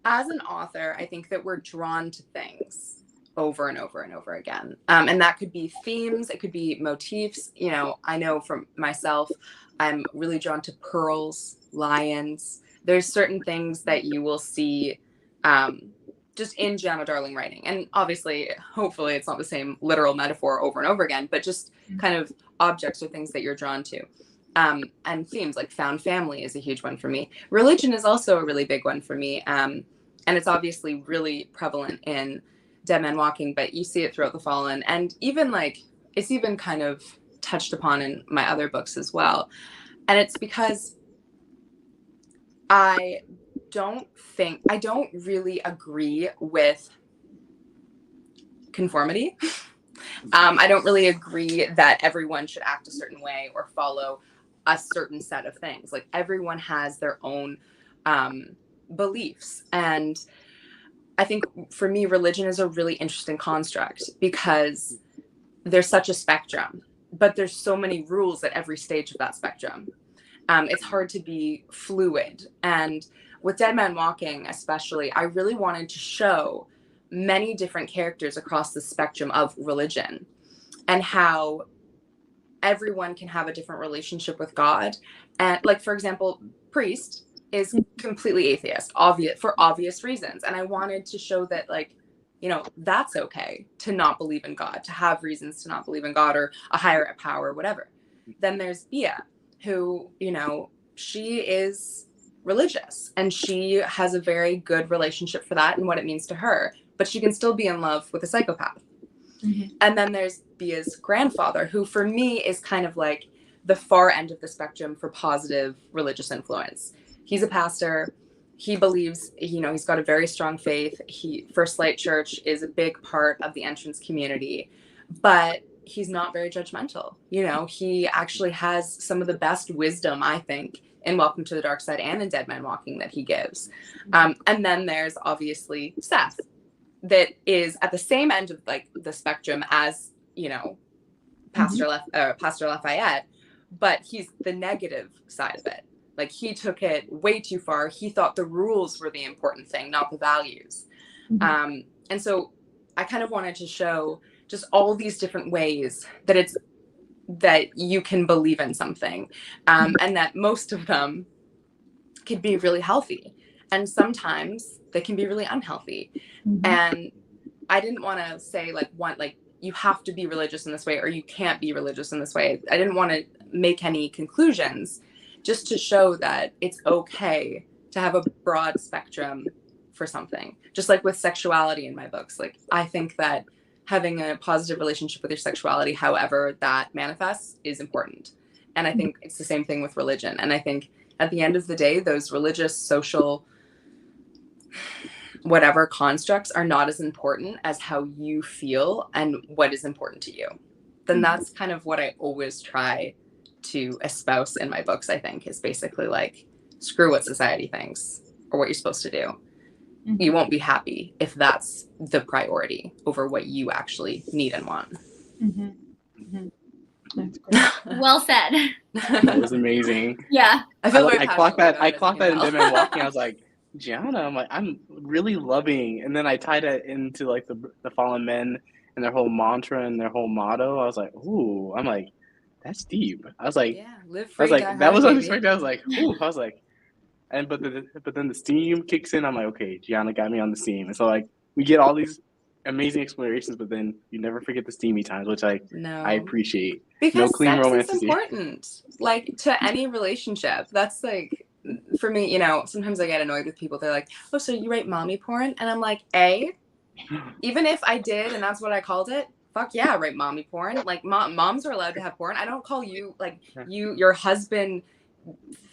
B: as an author, I think that we're drawn to things over and over and over again. And that could be themes, it could be motifs. You know, I know from myself, I'm really drawn to pearls, lions. There's certain things that you will see just in Giana Darling writing. And obviously, hopefully it's not the same literal metaphor over and over again, but just kind of objects or things that you're drawn to. And themes like found family is a huge one for me. Religion is also a really big one for me. And it's obviously really prevalent in Dead Man Walking, but you see it throughout The Fallen. And even like, it's even kind of touched upon in my other books as well. And it's because I don't really agree with conformity. I don't really agree that everyone should act a certain way or follow a certain set of things. Like everyone has their own beliefs. And I think for me, religion is a really interesting construct because there's such a spectrum, but there's so many rules at every stage of that spectrum. It's hard to be fluid. And with Dead Man Walking, especially, I really wanted to show many different characters across the spectrum of religion and how everyone can have a different relationship with God. And like, for example, Priest is completely atheist, for obvious reasons. And I wanted to show that, like, you know, that's okay to not believe in God, to have reasons to not believe in God or a higher power, whatever. Then there's Bia, who, you know, she is religious and she has a very good relationship for that and what it means to her, but she can still be in love with a psychopath. And then there's Bia's grandfather, who for me is kind of like the far end of the spectrum for positive religious influence. He's a pastor. He believes, you know, he's got a very strong faith. First Light Church is a big part of the entrance community, but he's not very judgmental. You know, he actually has some of the best wisdom, I think, in Welcome to the Dark Side and in Dead Man Walking that he gives. And then there's obviously Seth, that is at the same end of like the spectrum as, you know, Pastor Lafayette, but he's the negative side of it. Like, he took it way too far. He thought the rules were the important thing, not the values. And so I kind of wanted to show just all these different ways that you can believe in something, and that most of them can be really healthy, and sometimes they can be really unhealthy. And I didn't want to say like you have to be religious in this way or you can't be religious in this way. I didn't want to make any conclusions, just to show that it's okay to have a broad spectrum for something. Just like with sexuality in my books, like I think that having a positive relationship with your sexuality, however that manifests, is important. And I think it's the same thing with religion. And I think at the end of the day, those religious, social, whatever constructs are not as important as how you feel and what is important to you. Then that's kind of what I always try to espouse in my books, I think, is basically like, screw what society thinks or what you're supposed to do. You won't be happy if that's the priority over what you actually need and want.
C: That's great.
D: Well said.
A: That was amazing.
D: Yeah.
A: I clocked that in Dead Man Walking. I was like, Giana, I'm really loving. And then I tied it into like the fallen men and their whole mantra and their whole motto. I was like, ooh, I'm like, that's deep. I was like,
B: yeah, live free.
A: I was like, that was unexpected. I was like, ooh, I was like, but then the steam kicks in. I'm like, okay, Giana got me on the steam. And so like we get all these amazing explorations, but then you never forget the steamy times, which I appreciate.
B: Because
A: no clean
B: sex
A: romance
B: is important. Like, to any relationship. That's like, for me, you know, sometimes I get annoyed with people. They're like, oh, so you write mommy porn? And I'm like, even if I did and that's what I called it, fuck yeah, I write mommy porn. Like, moms are allowed to have porn. I don't call you, like, your husband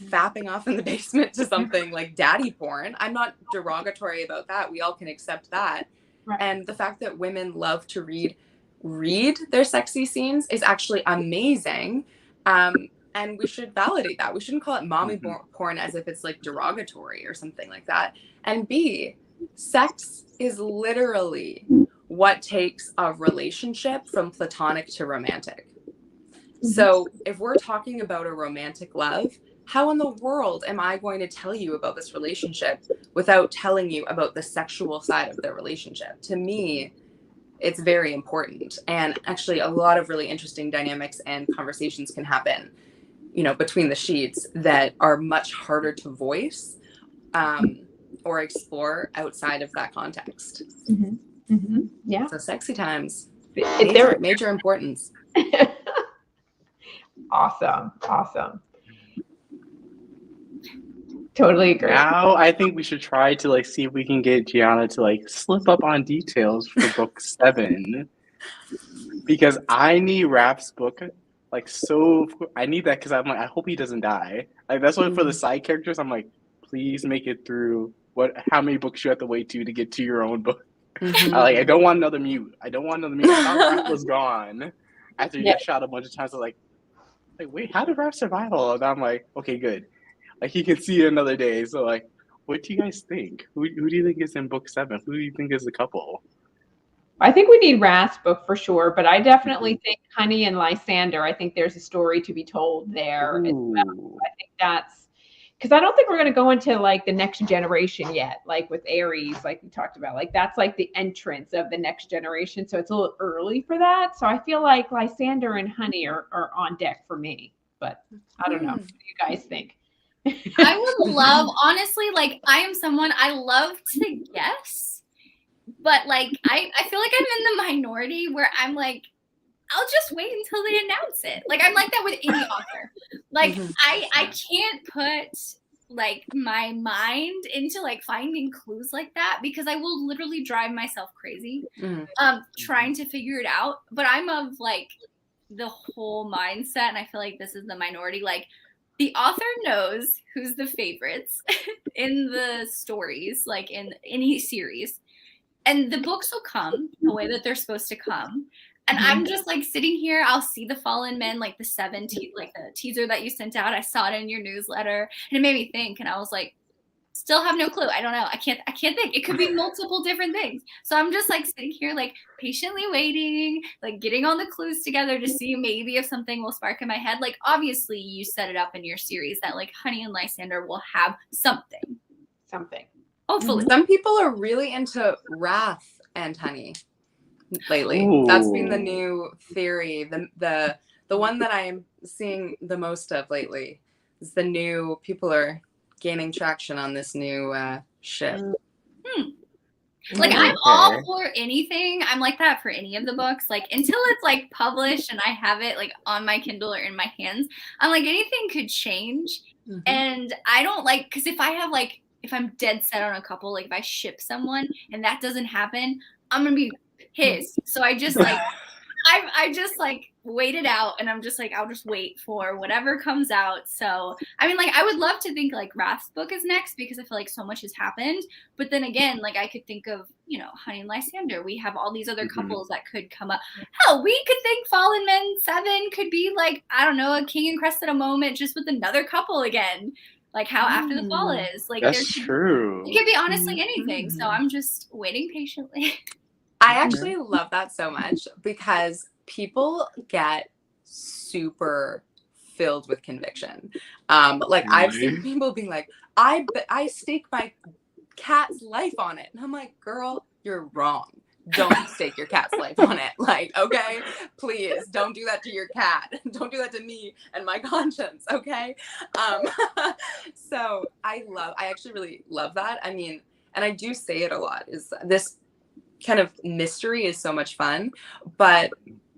B: fapping off in the basement to something like daddy porn. I'm not derogatory about that. We all can accept that.
C: Right.
B: And the fact that women love to read their sexy scenes is actually amazing. And we should validate that. We shouldn't call it mommy porn as if it's like derogatory or something like that. And B, sex is literally what takes a relationship from platonic to romantic. So if we're talking about a romantic love, how in the world am I going to tell you about this relationship without telling you about the sexual side of their relationship? To me, it's very important. And actually a lot of really interesting dynamics and conversations can happen, you know, between the sheets that are much harder to voice or explore outside of that context.
C: Yeah.
B: So sexy times,
C: Major
B: importance.
C: Awesome. Totally agree.
A: Now I think we should try to like see if we can get Giana to like slip up on details for book 7, because I need Raph's book like so. I need that because I'm like, I hope he doesn't die. Like that's why for the side characters I'm like, please make it through how many books you have to wait to get to your own book. I don't want another mute. I thought Raph was gone after he got shot a bunch of times. I was like, wait, how did Raph survive all of that? I'm like, okay, good. Like, he can see it another day. So, like, what do you guys think? Who do you think is in book 7? Who do you think is the couple?
C: I think we need Raph's book for sure, but I definitely think Honey and Lysander, I think there's a story to be told there as well. I think that's because I don't think we're going to go into like the next generation yet, like with Aries, like we talked about. Like that's like the entrance of the next generation. So it's a little early for that. So I feel like Lysander and Honey are on deck for me, but I don't know. What do you guys think?
D: I would love, honestly, like I am someone I love to guess, but like I feel like I'm in the minority where I'm like, I'll just wait until they announce it. Like I'm like that with any author. Like I can't put like my mind into like finding clues like that because I will literally drive myself crazy trying to figure it out. But I'm of like the whole mindset, and I feel like this is the minority. Like the author knows who's the favorites in the stories, like in any series, and the books will come the way that they're supposed to come. And I'm just like sitting here. I'll see the Fallen Men, like like the teaser that you sent out. I saw it in your newsletter, and it made me think. And I was like, still have no clue. I don't know. I can't think. It could be multiple different things. So I'm just like sitting here, like patiently waiting, like getting all the clues together to see maybe if something will spark in my head. Like obviously you set it up in your series that like Honey and Lysander will have something. Hopefully.
B: Some people are really into Wrath and Honey lately.
A: Ooh.
B: That's been the new theory. The one that I'm seeing the most of lately is the new, people are gaining traction on this new ship.
D: Like I'm all for anything. I'm like that for any of the books. Like until it's like published and I have it like on my Kindle or in my hands, I'm like anything could change. And I don't like, because if I'm dead set on a couple, like if I ship someone and that doesn't happen, I'm gonna be pissed. So I just like I just like wait it out, and I'm just like, I'll just wait for whatever comes out. So I mean, like I would love to think like Wrath's book is next because I feel like so much has happened. But then again, like I could think of, you know, Honey and Lysander. We have all these other couples that could come up. Hell, we could think Fallen Men 7 could be like, I don't know, a King and Crested a moment just with another couple again. Like how After the Fall is. Like
A: that's true.
D: It could be honestly anything. So I'm just waiting patiently.
B: I actually love that so much because people get super filled with conviction. Like I've seen people being like, I stake my cat's life on it. And I'm like, girl, you're wrong. Don't stake your cat's life on it. Like, okay, please don't do that to your cat. Don't do that to me and my conscience. Okay. So I actually really love that. I mean, and I do say it a lot, is this kind of mystery is so much fun, but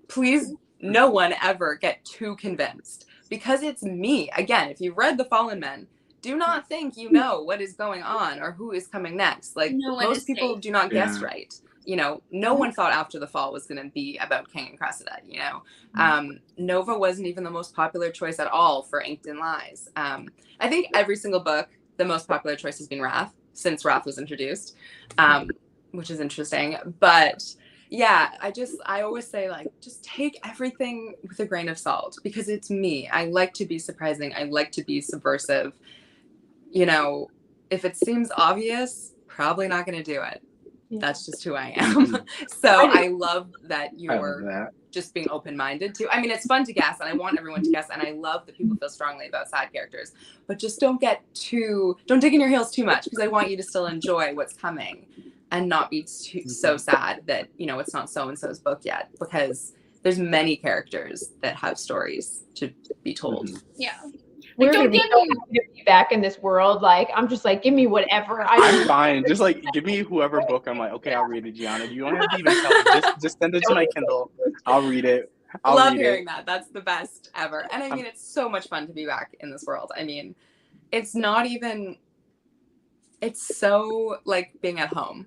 B: please no one ever get too convinced, because it's me. Again, if you've read The Fallen Men, do not think you know what is going on or who is coming next. Like most people do not guess right. You know, no one thought After the Fall was going to be about King and Cressida, you know. Nova wasn't even the most popular choice at all for Inked in Lies. I think every single book, the most popular choice has been Wrath, since Wrath was introduced, which is interesting. But yeah, I always say, like, just take everything with a grain of salt, because it's me. I like to be surprising. I like to be subversive. You know, if it seems obvious, probably not going to do it. That's just who I am. So I love that you're just being open-minded too. I mean, it's fun to guess, and I want everyone to guess, and I love that people feel strongly about side characters, but just don't dig in your heels too much, because I want you to still enjoy what's coming and not be so sad that, you know, it's not so-and-so's book yet, because there's many characters that have stories to be told.
D: Yeah.
C: We're gonna be so happy to be back in this world. Like, I'm just like, give me whatever.
A: I'm fine. Just like, give me whoever book. I'm like, okay, I'll read it, Giana. You don't have to even tell me. Just send it to my Kindle. I'll read it.
B: I love hearing that. That's the best ever. And I mean, it's so much fun to be back in this world. I mean, it's so like being at home.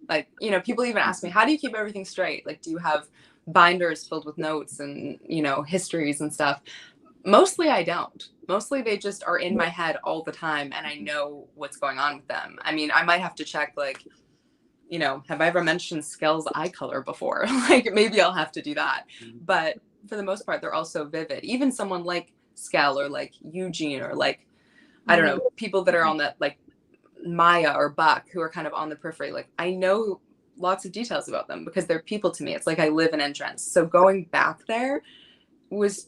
B: Like, you know, people even ask me, how do you keep everything straight? Like, do you have binders filled with notes and, you know, histories and stuff? Mostly I don't. Mostly they just are in my head all the time, and I know what's going on with them. I mean, I might have to check, like, you know, have I ever mentioned Skell's eye color before? Like, maybe I'll have to do that. But for the most part, they're all so vivid. Even someone like Skell or like Eugene or like, I don't know, people that are on that, like Maya or Buck, who are kind of on the periphery. Like, I know lots of details about them because they're people to me. It's like I live in Entrance. So going back there was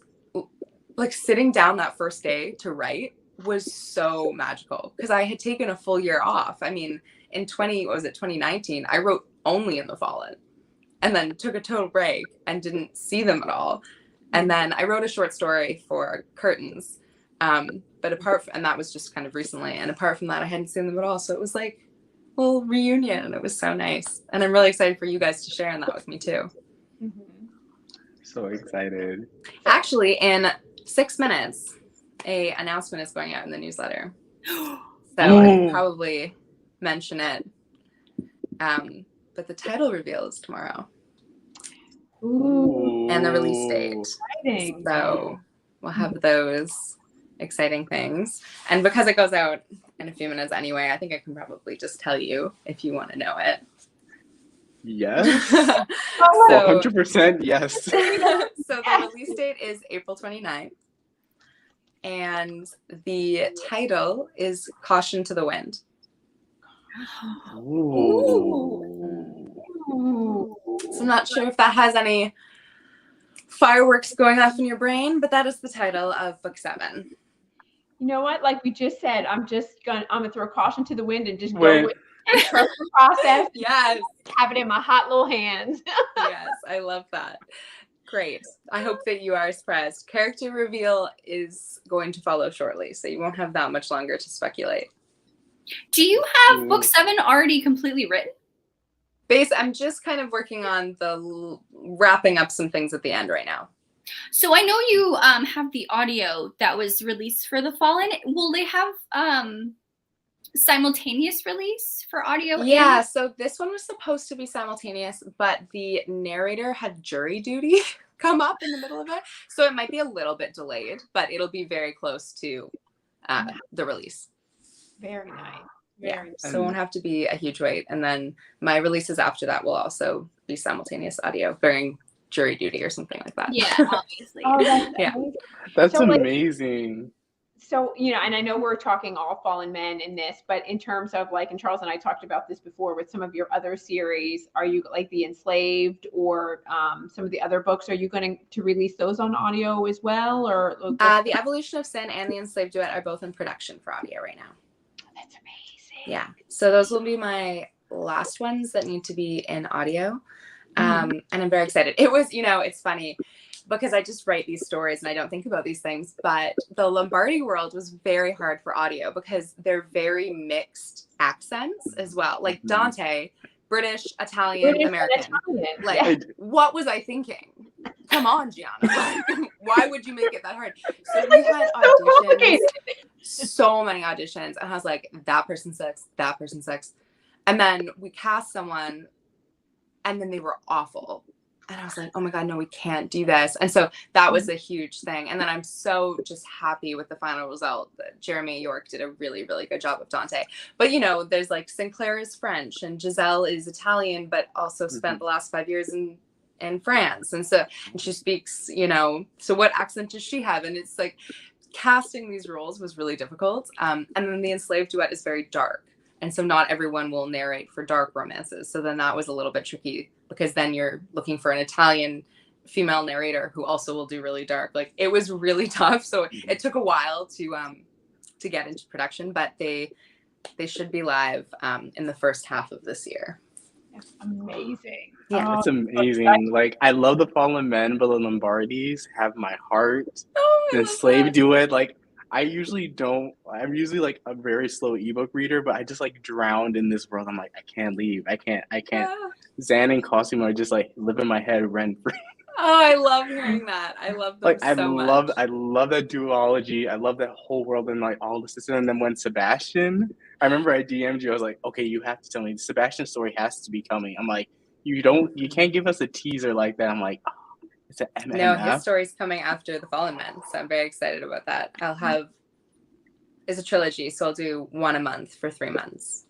B: like sitting down that first day to write was so magical, because I had taken a full year off. I mean, in 2019, I wrote only in The Fallen, and then took a total break and didn't see them at all. And then I wrote a short story for Curtains. But and that was just kind of recently. And apart from that, I hadn't seen them at all. So it was like a little reunion, and it was so nice. And I'm really excited for you guys to share in that with me too.
A: So excited.
B: Actually, in 6 minutes, a announcement is going out in the newsletter. So I can probably mention it. But the title reveal is tomorrow. And the release date.
C: Exciting.
B: So we'll have those exciting things. And because it goes out in a few minutes anyway, I think I can probably just tell you if you want to know it.
A: Yes.
B: So
A: 100% yes.
B: so the release date is April 29th. And the title is Caution to the Wind.
A: Ooh.
B: So I'm not sure if that has any fireworks going off in your brain, but that is the title of book 7.
C: You know what? Like we just said, I'm gonna throw caution to the wind and just go with and trust the process.
B: Yes.
C: Have it in my hot little hands.
B: Yes, I love that. Great. I hope that you are surprised. Character reveal is going to follow shortly, so you won't have that much longer to speculate.
D: Do you have book 7 already completely written?
B: I'm just kind of working on the wrapping up some things at the end right now.
D: So I know you have the audio that was released for The Fallen. Will they have simultaneous release for audio?
B: Yeah, so this one was supposed to be simultaneous, but the narrator had jury duty come up in the middle of it. So it might be a little bit delayed, but it'll be very close to the release.
C: Very nice.
B: Very nice. So it won't have to be a huge wait. And then my releases after that will also be simultaneous audio during jury duty or something like that.
D: Yeah, obviously.
C: Oh, that's
B: Yeah.
C: amazing.
A: That's
C: So, like,
A: amazing.
C: So, you know, and I know we're talking all fallen men in this, but in terms of like, and Charles and I talked about this before with some of your other series, are you like the Enslaved or some of the other books, are you going to release those on audio as well? Or
B: The Evolution of Sin and the Enslaved Duet are both in production for audio right now.
C: That's amazing.
B: Yeah. So those will be my last ones that need to be in audio. And I'm very excited. It was, you know, it's funny because I just write these stories and I don't think about these things, but the Lombardi world was very hard for audio because they're very mixed accents as well. Like Dante, British, Italian, American. Like, what was I thinking? Come on, Giana. Like, why would you make it that hard? So we had auditions, so many auditions, and I was like, that person sucks, that person sucks. And then we cast someone, and then they were awful. And I was like, oh my God, no, we can't do this. And so that was a huge thing. And then I'm so just happy with the final result that Jeremy York did a really, really good job of Dante. But, you know, there's like Sinclair is French and Giselle is Italian, but also spent the last 5 years in France. And she speaks, you know, so what accent does she have? And it's like casting these roles was really difficult. And then the Enslaved Duet is very dark. And so not everyone will narrate for dark romances. So then that was a little bit tricky because then you're looking for an Italian female narrator who also will do really dark. Like it was really tough. So it took a while to get into production, but they should be live in the first half of this year.
C: That's amazing.
B: Yeah,
A: That's amazing. Like I love the Fallen Men, but the Lombardis have my heart. The Enslaved Duet, like I'm usually like a very slow ebook reader, but I just like drowned in this world. I'm like, I can't leave. I can't.
B: Yeah.
A: Zan and Cosimo are just like live in my head rent free.
B: Oh, I love hearing that. I love them so much.
A: I love that duology. I love that whole world and like all the systems. And then when Sebastian, I remember I DM'd you, I was like, okay, you have to tell me. Sebastian's story has to be coming. I'm like, you can't give us a teaser like that. I'm like, oh, it's an MMF.
B: No, his story's coming after The Fallen Men, so I'm very excited about that. It's a trilogy, so I'll do one a month for 3 months.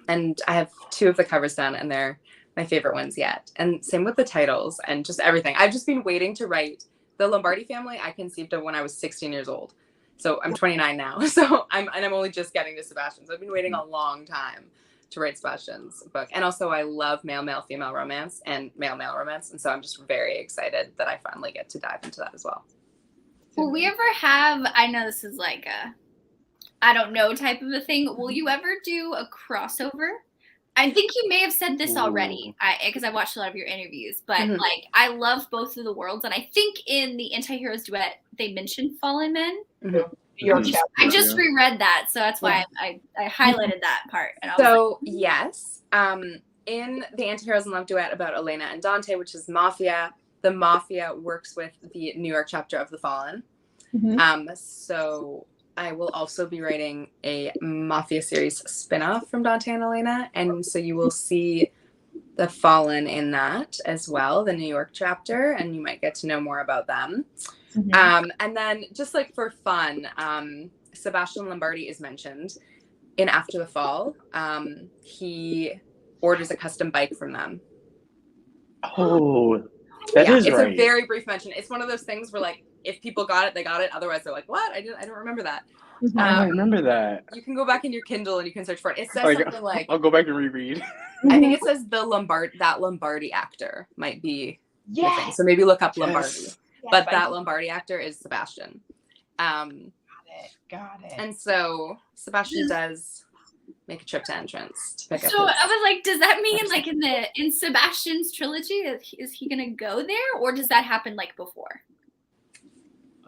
B: And I have 2 of the covers done, and they're my favorite ones yet. And same with the titles and just everything. I've just been waiting to write. The Lombardi family I conceived of when I was 16 years old. So I'm 29 now. So I'm only just getting to Sebastian. So I've been waiting a long time to write Sebastian's book. And also I love male female romance and male romance. And so I'm just very excited that I finally get to dive into that as well.
D: Will we ever have, I know this is like a, I don't know type of a thing. Will you ever do a crossover? I think you may have said this already because I watched a lot of your interviews, but like I love both of the worlds. And I think in the Anti-Heroes Duet, they mentioned Fallen Men. I just reread that. So that's why I highlighted that part. And I was like,
B: yes, in the Anti-Heroes in Love Duet about Elena and Dante, which is Mafia, the Mafia works with the New York chapter of The Fallen. So I will also be writing a Mafia series spin-off from Dante and Elena. And so you will see The Fallen in that as well, the New York chapter, and you might get to know more about them. And then just like for fun, Sebastian Lombardi is mentioned in After the Fall. He orders a custom bike from them.
A: Oh, that is
B: it's
A: right.
B: a very brief mention. It's one of those things where like if people got it, they got it. Otherwise, they're like, "What? I don't remember that."
A: I remember that.
B: You can go back in your Kindle and you can search for it. It says something like,
A: I'll go back and reread.
B: I think it says that Lombardi actor might be the thing. So maybe look up Lombardi.
C: Yes,
B: but that Lombardi actor is Sebastian.
C: Got it.
B: And so Sebastian does make a trip to Entrance to pick up.
D: So I was like, does that mean like in Sebastian's trilogy, is he gonna go there, or does that happen like before?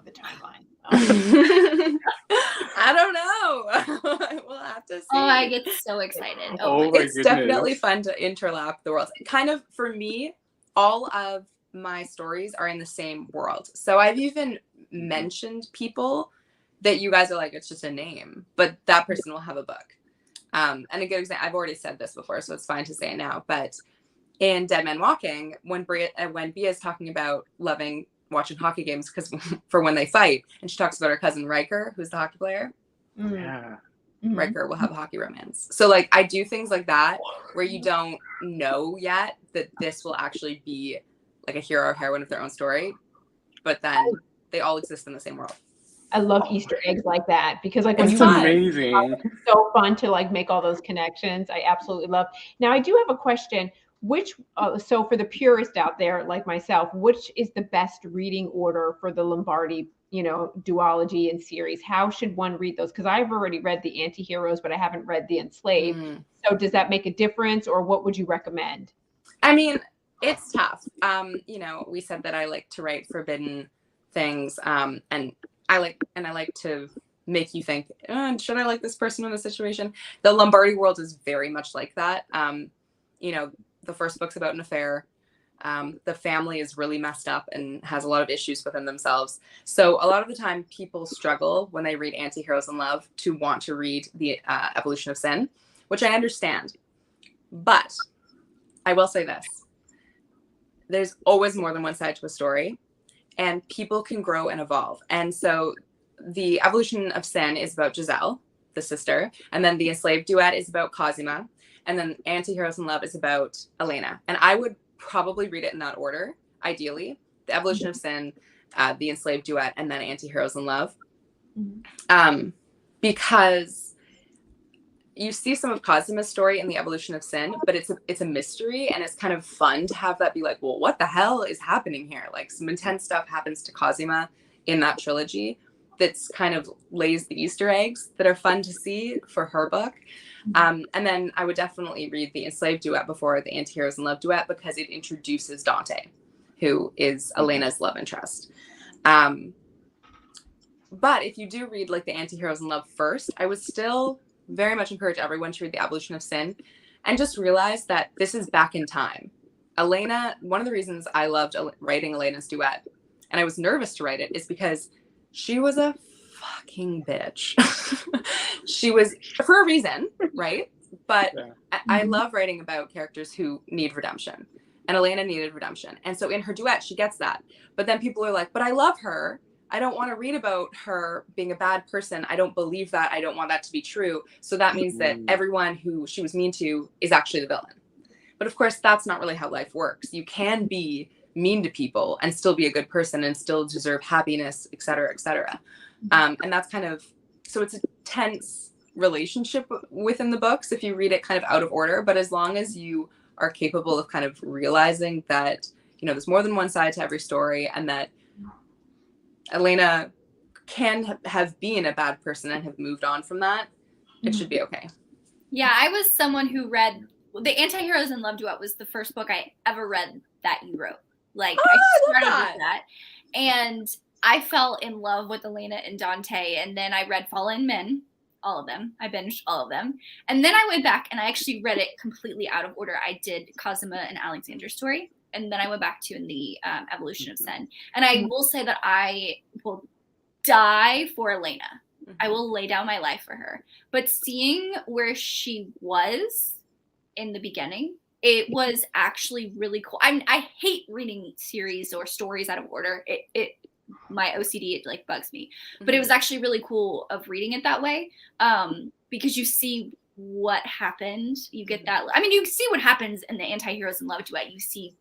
C: The timeline.
B: I don't know. We'll have to see.
D: Oh, I get so excited.
B: It's definitely fun to interlap the worlds. Kind of for me, all of my stories are in the same world. So I've even mentioned people that you guys are like, it's just a name, but that person will have a book. And a good example, I've already said this before, so it's fine to say it now. But in Dead Man Walking, when Bia is talking about loving watching hockey games because for when they fight, and she talks about her cousin Riker, who's the hockey player.
A: Yeah.
B: Riker will have a hockey romance. So like I do things like that where you don't know yet that this will actually be like a hero or heroine of their own story, but then they all exist in the same world.
C: I love Easter eggs like that because like when
A: it's amazing.
C: It's so fun to like make all those connections. I absolutely love. Now I do have a question. So for the purist out there like myself, which is the best reading order for the Lombardi, duology and series? How should one read those? Because I've already read the Anti-Heroes, but I haven't read the Enslaved. So does that make a difference, or what would you recommend?
B: I mean, it's tough. We said that I like to write forbidden things, and I like to make you think, should I like this person in this situation? The Lombardi world is very much like that. The first book's about an affair. The family is really messed up and has a lot of issues within themselves. So a lot of the time people struggle when they read Anti-Heroes in Love to want to read the Evolution of Sin, which I understand. But I will say this. There's always more than one side to a story, and people can grow and evolve. And so the Evolution of Sin is about Giselle, the sister, and then the Enslaved duet is about Cosima, and then Anti-Heroes in Love is about Elena. And I would probably read it in that order, ideally. The Evolution of Sin, the Enslaved duet, and then Anti-Heroes in Love. Because you see some of Cosima's story in the Evolution of Sin, but it's a mystery, and it's kind of fun to have that be like, well, what the hell is happening here? Like some intense stuff happens to Cosima in that trilogy that's kind of lays the Easter eggs that are fun to see for her book. And then I would definitely read the Enslaved duet before the Anti-Heroes in Love duet because it introduces Dante, who is Elena's love interest. But if you do read like the Anti-Heroes in Love first, I would still very much encourage everyone to read the Evolution of Sin and just realize that this is back in time. Elena, one of the reasons I loved writing Elena's duet, and I was nervous to write it, is because she was a fucking bitch. She was, for a reason, right? But I love writing about characters who need redemption. And Elena needed redemption. And so in her duet, she gets that. But then people are like, but I love her. I don't want to read about her being a bad person. I don't believe that. I don't want that to be true. So that means that everyone who she was mean to is actually the villain. But of course, that's not really how life works. You can be mean to people and still be a good person and still deserve happiness, et cetera, et cetera. And that's kind of, so it's a tense relationship within the books if you read it kind of out of order. But as long as you are capable of kind of realizing that, there's more than one side to every story, and that Elena can have been a bad person and have moved on from that, it should be okay.
D: Yeah, I was someone who read the Anti-Heroes in Love duet was the first book I ever read that you wrote. Like I started with that. And I fell in love with Elena and Dante, and then I read Fallen Men, all of them. I binged all of them. And then I went back and I actually read it completely out of order. I did Cosima and Alexander's story, and then I went back to in the Evolution of Sin. And I will say that I will die for Elena. I will lay down my life for her. But seeing where she was in the beginning, it was actually really cool. I hate reading series or stories out of order. My OCD, it like bugs me. But it was actually really cool of reading it that way, because you see what happened. You get that. I mean, you see what happens in the Anti-Heroes in Love duet. You see,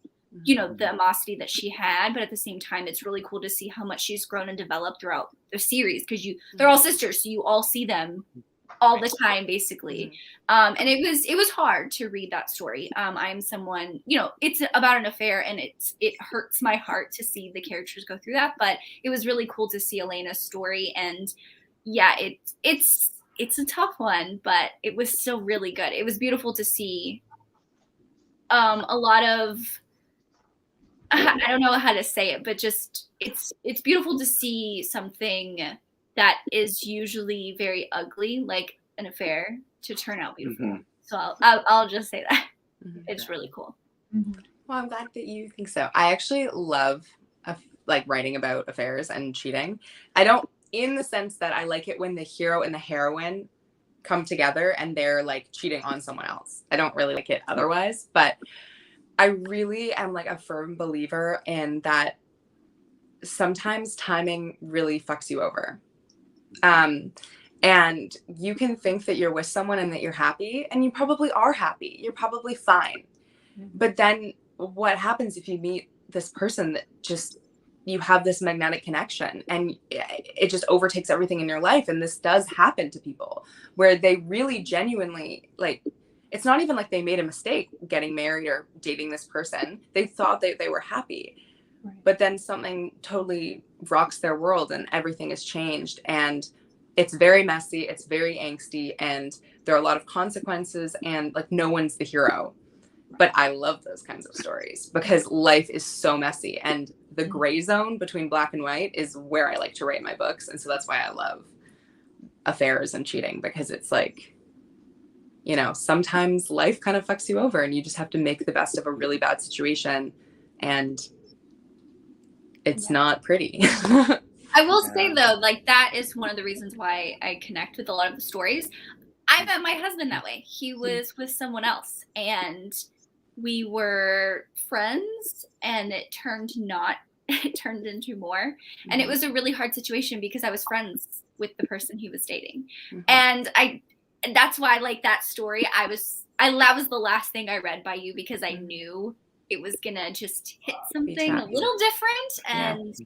D: you know, the animosity that she had, but at the same time, it's really cool to see how much she's grown and developed throughout the series, because they're all sisters, so you all see them all the time, basically. And it was hard to read that story. I'm someone, you know, it's about an affair, and it hurts my heart to see the characters go through that, but it was really cool to see Elena's story. And yeah, it's a tough one, but it was still really good. It was beautiful to see a lot of, I don't know how to say it, but just it's beautiful to see something that is usually very ugly, like an affair, to turn out beautiful. So I'll just say that. It's really cool.
B: Well, I'm glad that you think so. I actually love like writing about affairs and cheating. I don't, in the sense that I like it when the hero and the heroine come together and they're like cheating on someone else. I don't really like it otherwise, but I really am like a firm believer in that sometimes timing really fucks you over. And you can think that you're with someone and that you're happy, and you probably are happy. You're probably fine. But then what happens if you meet this person that just, you have this magnetic connection and it just overtakes everything in your life? And this does happen to people where they really genuinely, like, it's not even like they made a mistake getting married or dating this person. They thought that they were happy, but then something totally rocks their world and everything has changed. And it's very messy. It's very angsty. And there are a lot of consequences, and like no one's the hero. But I love those kinds of stories because life is so messy, and the gray zone between black and white is where I like to write my books. And so that's why I love affairs and cheating, because it's like, you know, sometimes life kind of fucks you over and you just have to make the best of a really bad situation, and it's not pretty.
D: I will say though, like that is one of the reasons why I connect with a lot of the stories. I met my husband that way. He was with someone else, and we were friends, and it turned into more. And it was a really hard situation because I was friends with the person he was dating. And that's why I like that story. That was the last thing I read by you, because I knew it was gonna just hit something a little different. And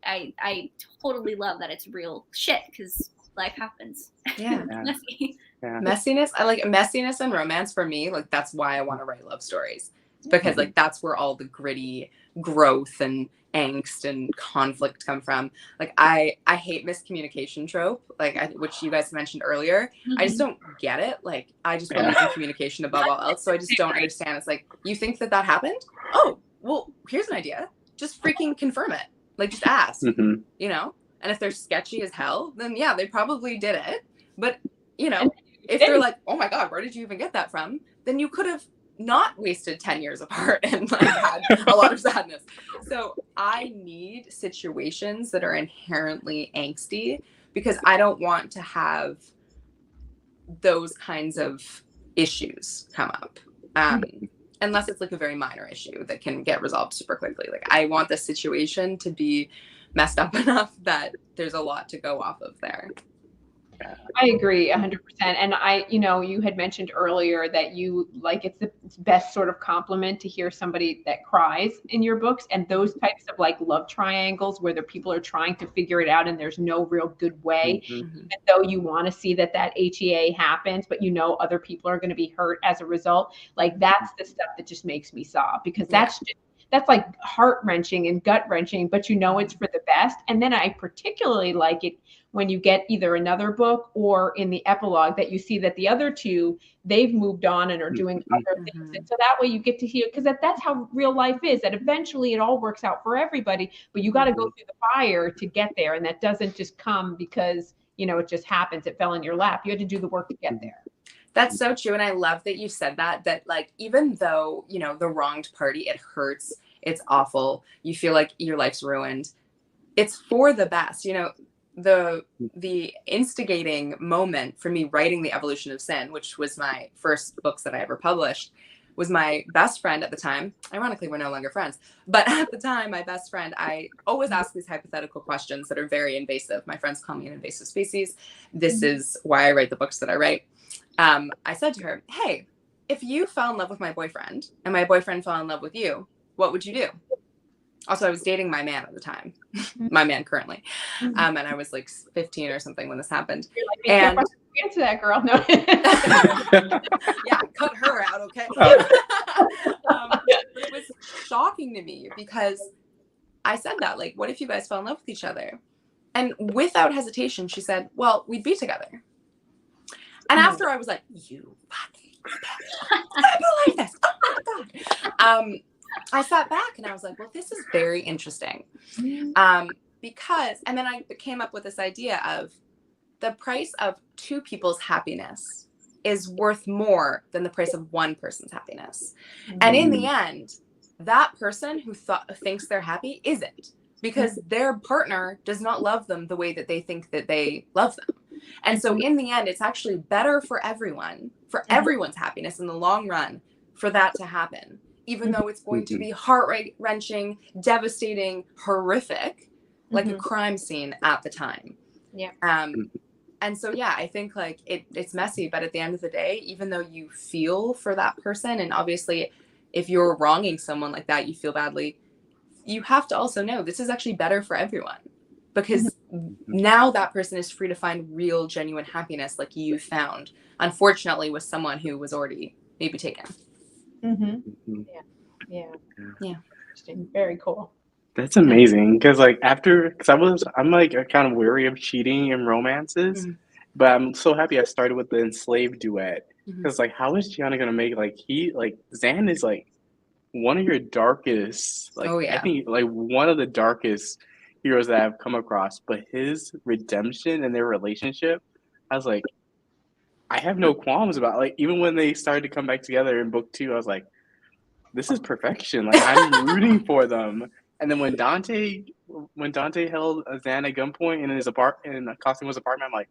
D: I totally love that it's real shit, because life happens. Messy.
B: Messiness. I like messiness and romance. For me, like that's why I want to write love stories, because like that's where all the gritty growth and angst and conflict come from. Like I hate miscommunication trope, like which you guys mentioned earlier. I just don't get it. Like I just believe in communication above all else, so I just don't understand. It's like, you think that happened? Oh, well, here's an idea. Just freaking confirm it. Like just ask. You know. And if they're sketchy as hell, then yeah, they probably did it. But you know, if they're like, oh my god, where did you even get that from? Then you could have not wasted 10 years apart and like had a lot of sadness. So I need situations that are inherently angsty, because I don't want to have those kinds of issues come up. Unless it's like a very minor issue that can get resolved super quickly. Like I want the situation to be messed up enough that there's a lot to go off of there.
C: I agree 100%. And you had mentioned earlier that you like, it's the best sort of compliment to hear somebody that cries in your books, and those types of like love triangles where the people are trying to figure it out and there's no real good way, even though you want to see that HEA happens, but other people are going to be hurt as a result. Like that's the stuff that just makes me sob, because that's like heart-wrenching and gut-wrenching, but it's for the best. And then I particularly like it when you get either another book or in the epilogue that you see that the other two, they've moved on and are doing other things. And so that way you get to hear, because that's how real life is, that eventually it all works out for everybody, but you got to go through the fire to get there. And that doesn't just come because, it just happens. It fell in your lap. You had to do the work to get there.
B: That's so true. And I love that you said that like, even though, the wronged party, it hurts, it's awful, you feel like your life's ruined, it's for the best. The instigating moment for me writing The Evolution of Sin, which was my first books that I ever published, was my best friend at the time. Ironically, we're no longer friends. But at the time, my best friend, I always ask these hypothetical questions that are very invasive. My friends call me an invasive species. This is why I write the books that I write. I said to her, hey, if you fell in love with my boyfriend and my boyfriend fell in love with you, what would you do? Also, I was dating my man at the time, my man currently. And I was like 15 or something when this happened.
C: You're like, be careful, answer that, girl. No.
B: Yeah, cut her out, okay? It was shocking to me because I said that, like, what if you guys fell in love with each other? And without hesitation, she said, well, we'd be together. And after I was like, you fucking bitch, I believe this. Oh my God. I sat back and I was like, well, this is very interesting. Because, and then I came up with this idea of the price of two people's happiness is worth more than the price of one person's happiness. And in the end, that person who thinks they're happy isn't, because their partner does not love them the way that they think that they love them. And so in the end, it's actually better for everyone, for everyone's happiness in the long run, for that to happen, even though it's going to be heart-wrenching, devastating, horrific, like a crime scene at the time.
C: Yeah.
B: And so, yeah, I think like it's messy, but at the end of the day, even though you feel for that person, and obviously if you're wronging someone like that, you feel badly, you have to also know this is actually better for everyone, because now that person is free to find real, genuine happiness like you found, unfortunately, with someone who was already maybe taken.
C: Yeah.
B: Interesting.
C: Very cool.
A: That's amazing, because like I'm like kind of weary of cheating in romances, but I'm so happy I started with the enslaved duet, because like how is Gianna gonna make Zan is like one of your darkest, like I think like one of the darkest heroes that I've come across, but his redemption and their relationship, I was like, I have no qualms about, like, even when they started to come back together in book 2, I was like, this is perfection. Like, I'm rooting for them. And then when Dante held Zan at gunpoint in Cosimo's apartment, I'm like,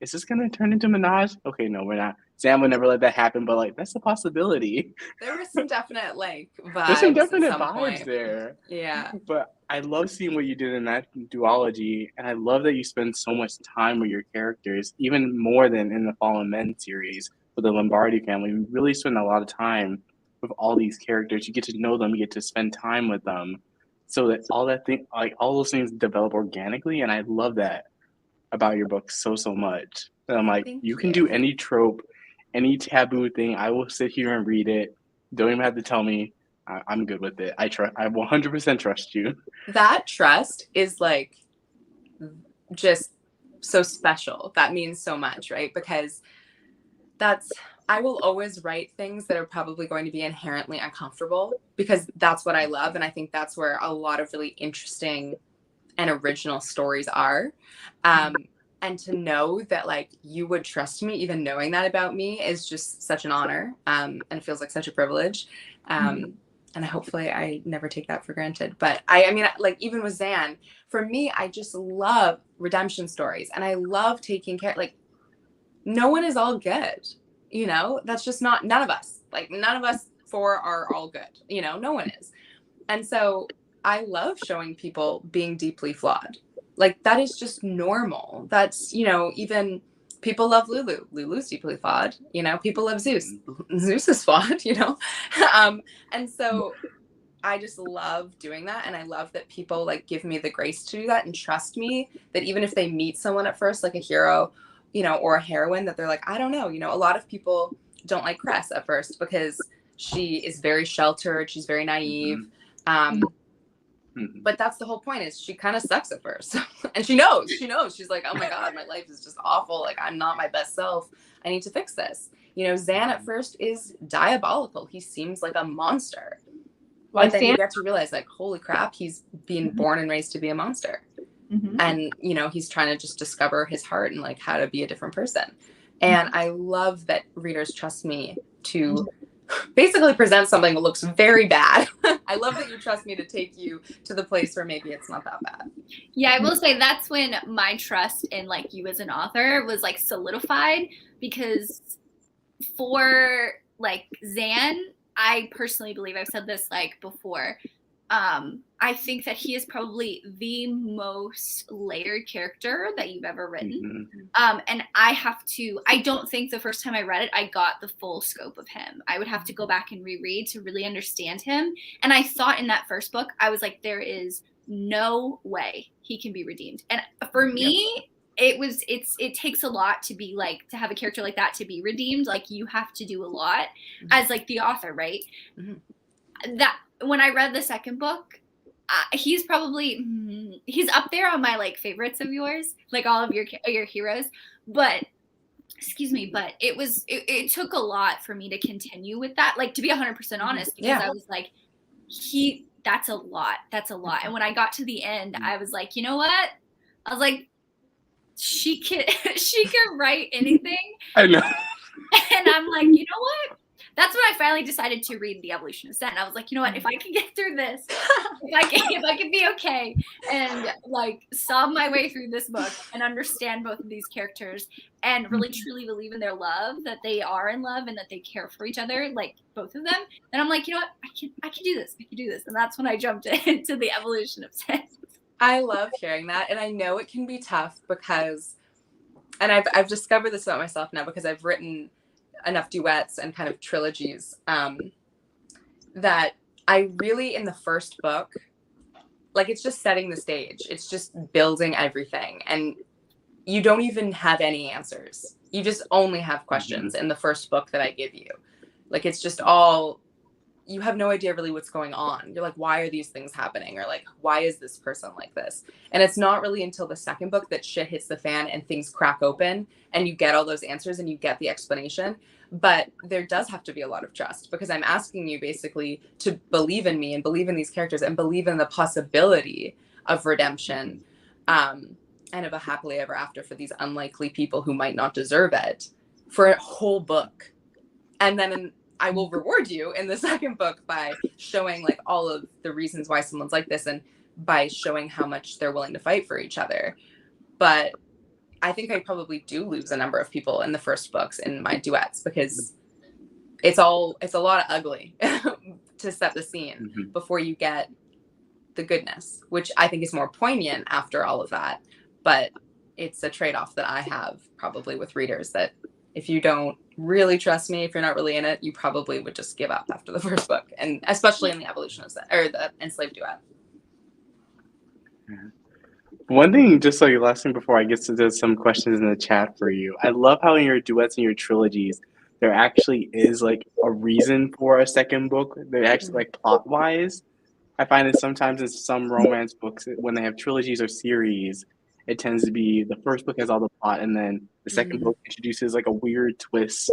A: is this gonna turn into Minaj? Okay, no, we're not. Zan would never let that happen, but like that's a possibility.
B: There were some definite like vibes.
A: There's some definite
B: at some
A: vibes
B: point.
A: there.
B: Yeah.
A: But I love seeing what you did in that duology, and I love that you spend so much time with your characters, even more than in the Fallen Men series with the Lombardi family. We really spend a lot of time with all these characters. You get to know them, you get to spend time with them, so that all those things develop organically, and I love that about your book so much. And I'm like, you can do any trope, any taboo thing. I will sit here and read it. Don't even have to tell me. I'm good with it. I 100% trust you.
B: That trust is like just so special. That means so much, right? Because I will always write things that are probably going to be inherently uncomfortable, because that's what I love. And I think that's where a lot of really interesting and original stories are. And to know that like you would trust me, even knowing that about me, is just such an honor. And it feels like such a privilege. And hopefully I never take that for granted. But I mean, like even with Zan, for me, I just love redemption stories, and I love taking care. Like, no one is all good, you know. That's just none of us. Like, none of us four are all good, you know. No one is. And so I love showing people being deeply flawed. Like, that is just normal. That's, you know, even people love Lulu. Lulu's deeply flawed. You know, people love Zeus. Zeus is flawed, you know. And so I just love doing that. And I love that people like give me the grace to do that and trust me, that even if they meet someone at first, like a hero, you know, or a heroine, that they're like, I don't know. You know, a lot of people don't like Cress at first because she is very sheltered. She's very naive. But that's the whole point, is she kind of sucks at first. And she knows. She's like, oh my God, my life is just awful. Like, I'm not my best self. I need to fix this. You know, Zan at first is diabolical. He seems like a monster. But then you get to realize, like, holy crap, he's being born and raised to be a monster. And, you know, he's trying to just discover his heart and like how to be a different person. And I love that readers trust me to basically present something that looks very bad. I love that you trust me to take you to the place where maybe it's not that bad.
D: Yeah, I will say that's when my trust in like you as an author was like solidified, because for like Zan, I personally believe, I've said this like before, I think that he is probably the most layered character that you've ever written. And I don't think the first time I read it, I got the full scope of him. I would have to go back and reread to really understand him. And I thought in that first book, I was like, there is no way he can be redeemed. And for me, it takes a lot to be like, to have a character like that to be redeemed. Like, you have to do a lot as like the author, right? That when I read the second book, he's up there on my like favorites of yours, like all of your heroes. But it took a lot for me to continue with that, like, to be 100% honest, because I was like, that's a lot. And when I got to the end, I was like, you know what? I was like, she can write anything.
A: I know.
D: And I'm like, you know what? That's when I finally decided to read The Evolution of Scent. I was like, you know what? If I can get through this, if I can be okay and like sob my way through this book and understand both of these characters and really truly believe in their love, that they are in love and that they care for each other, like both of them, then I'm like, you know what? I can do this. And that's when I jumped into The Evolution of Scent.
B: I love hearing that. And I know it can be tough because, and I've discovered this about myself now because I've written enough duets and kind of trilogies, that I really, in the first book, like, it's just setting the stage. It's just building everything. And you don't even have any answers. You just only have questions in the first book that I give you. Like, it's just all, you have no idea really what's going on. You're like, why are these things happening? Or like, why is this person like this? And it's not really until the second book that shit hits the fan and things crack open and you get all those answers and you get the explanation. But there does have to be a lot of trust, because I'm asking you basically to believe in me and believe in these characters and believe in the possibility of redemption, and of a happily ever after for these unlikely people who might not deserve it, for a whole book. And then I will reward you in the second book by showing like all of the reasons why someone's like this and by showing how much they're willing to fight for each other. But I think I probably do lose a number of people in the first books in my duets, because it's a lot of ugly to set the scene before you get the goodness, which I think is more poignant after all of that. But it's a trade-off that I have probably with readers, that if you don't really trust me, if you're not really in it, you probably would just give up after the first book, and especially in The Evolution of Scent, or the Enslaved duet.
A: One thing, just like last thing before I get to some questions in the chat for you, I love how in your duets and your trilogies, there actually is like a reason for a second book. They're actually like plot wise. I find that sometimes in some romance books, when they have trilogies or series, it tends to be the first book has all the plot, and then the second book introduces like a weird twist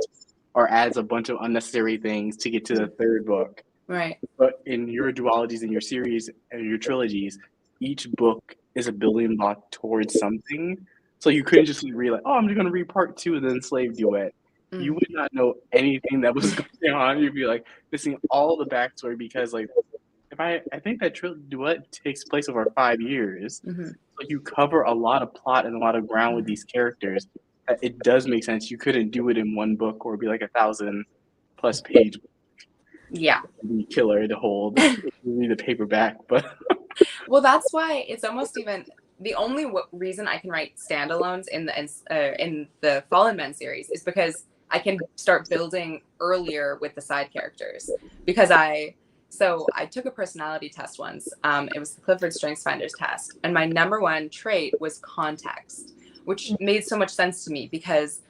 A: or adds a bunch of unnecessary things to get to the third book.
B: Right.
A: But in your dualities, in your series and your trilogies, each book is a building block towards something. So you couldn't just read like, oh, I'm just going to read part 2 of the Enslaved duet. You would not know anything that was going on. You'd be like missing all the backstory, because like, if I think that duet takes place over 5 years. So you cover a lot of plot and a lot of ground with these characters. It does make sense. You couldn't do it in one book or be like 1,000+ page.
B: Yeah.
A: Be killer to hold. Read the paperback, but.
B: Well, that's why it's almost even the only reason I can write standalones in the Fallen Men series is because I can start building earlier with the side characters. Because I took a personality test once. It was the Clifford StrengthsFinders test, and my number one trait was context, which made so much sense to me because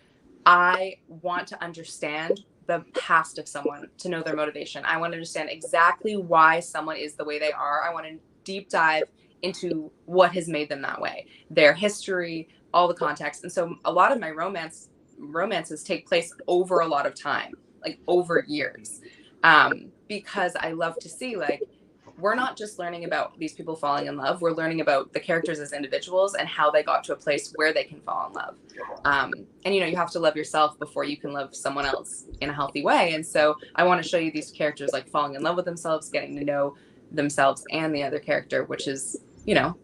B: I want to understand the past of someone, to know their motivation. I want to understand exactly why someone is the way they are. I want to deep dive into what has made them that way, their history, all the context. And so a lot of my romances take place over a lot of time, like over years, because I love to see, like, we're not just learning about these people falling in love, we're learning about the characters as individuals and how they got to a place where they can fall in love. And you have to love yourself before you can love someone else in a healthy way. And so I want to show you these characters like falling in love with themselves, getting to know themselves and the other character, which is,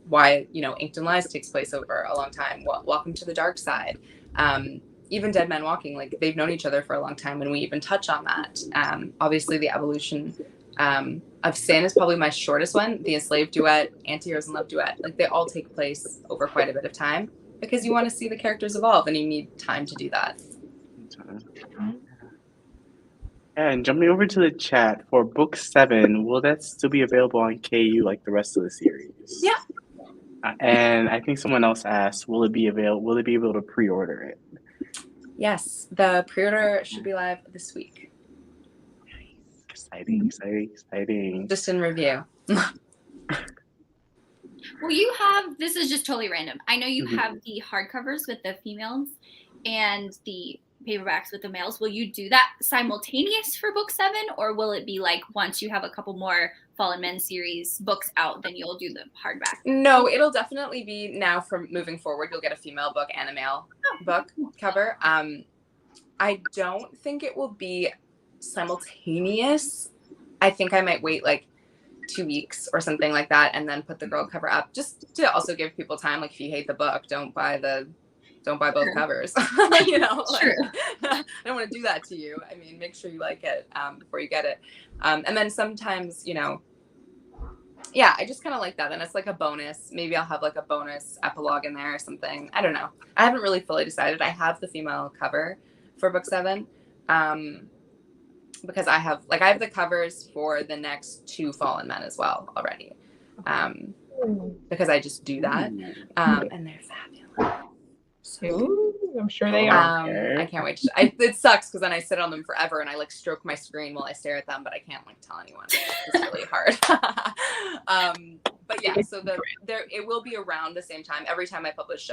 B: why, Inked in Lies takes place over a long time. Welcome to the Dark Side. even Dead Men Walking, like they've known each other for a long time, and we even touch on that. Obviously, the evolution of Sin is probably my shortest one. The Enslaved duet, Anti-Heroes in Love duet, like they all take place over quite a bit of time because you want to see the characters evolve, and you need time to do that.
A: And jumping over to the chat for book 7, will that still be available on KU like the rest of the series?
B: Yeah.
A: And I think someone else asked, will it be able to pre-order it?
B: Yes, the pre-order should be live this week.
A: Exciting, exciting, exciting.
B: Just in review.
D: Well, you have, this is just totally random. I know you
A: Mhm.
D: have the hardcovers with the females and the paperbacks with the males. Will you do that simultaneous for book 7, or will it be like once you have a couple more Fallen Men series books out, then you'll do the hardback?
B: No, it'll definitely be now from moving forward. You'll get a female book and a male book cover. I don't think it will be simultaneous. I think I might wait like 2 weeks or something like that and then put the girl cover up, just to also give people time. Like if you hate the book, don't buy both covers. You know,
D: True.
B: I don't want to do that to you. I mean, make sure you like it before you get it. And then sometimes, you know, yeah, I just kind of like that. And it's like a bonus. Maybe I'll have like a bonus epilogue in there or something. I don't know. I haven't really fully decided. I have the female cover for book 7. Because I have the covers for the next 2 Fallen Men as well already. Because I just do that. And they're fabulous.
C: Ooh, I'm sure they are.
B: I can't wait. It sucks because then I sit on them forever and I like stroke my screen while I stare at them, but I can't like tell anyone. It's really hard. But yeah, so it will be around the same time. Every time I publish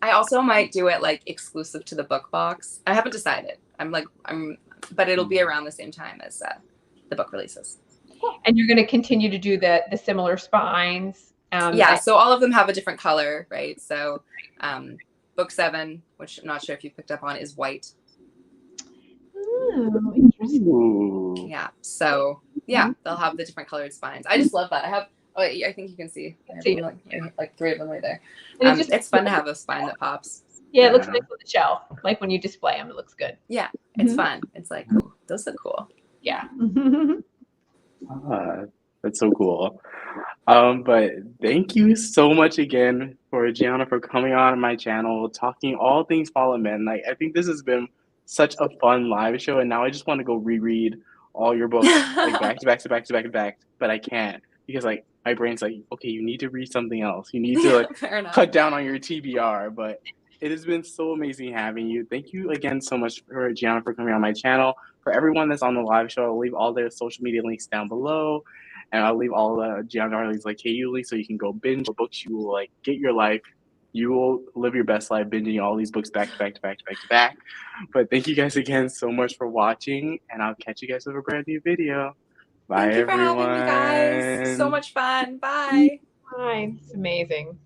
B: I also might do it like exclusive to the book box. I haven't decided. But it'll be around the same time as the book releases.
C: And you're going to continue to do the similar spines.
B: Yeah, so all of them have a different color, right? So book 7, which I'm not sure if you picked up on, is white.
C: Oh, interesting.
A: Ooh.
B: Yeah, so yeah, they'll have the different colored spines. I just love that. I think you can see. I have like 3 of them right there. It's fun to have a spine that pops.
C: Yeah, it looks nice on the shelf. Like when you display them, it looks good.
B: Yeah, it's fun. It's like, ooh, those look cool.
C: Yeah.
A: That's so cool. But thank you so much again for Giana for coming on my channel, talking all things Fallen Men. Like, I think this has been such a fun live show, and now I just want to go reread all your books like back to back to back to back to back, but I can't because like my brain's like, okay, you need to read something else. You need to like cut down on your TBR. But it has been so amazing having you. Thank you again so much for Giana for coming on my channel. For everyone that's on the live show, I'll leave all their social media links down below. And I'll leave all the Giana Darling's like KU links so you can go binge the books. You will like get your life. You will live your best life binging all these books back to back to back to back to back. But thank you guys again so much for watching, and I'll catch you guys with a brand new video. Bye,
B: Thank you for
A: everyone.
B: having me, guys. So much fun. Bye.
C: Bye. It's amazing.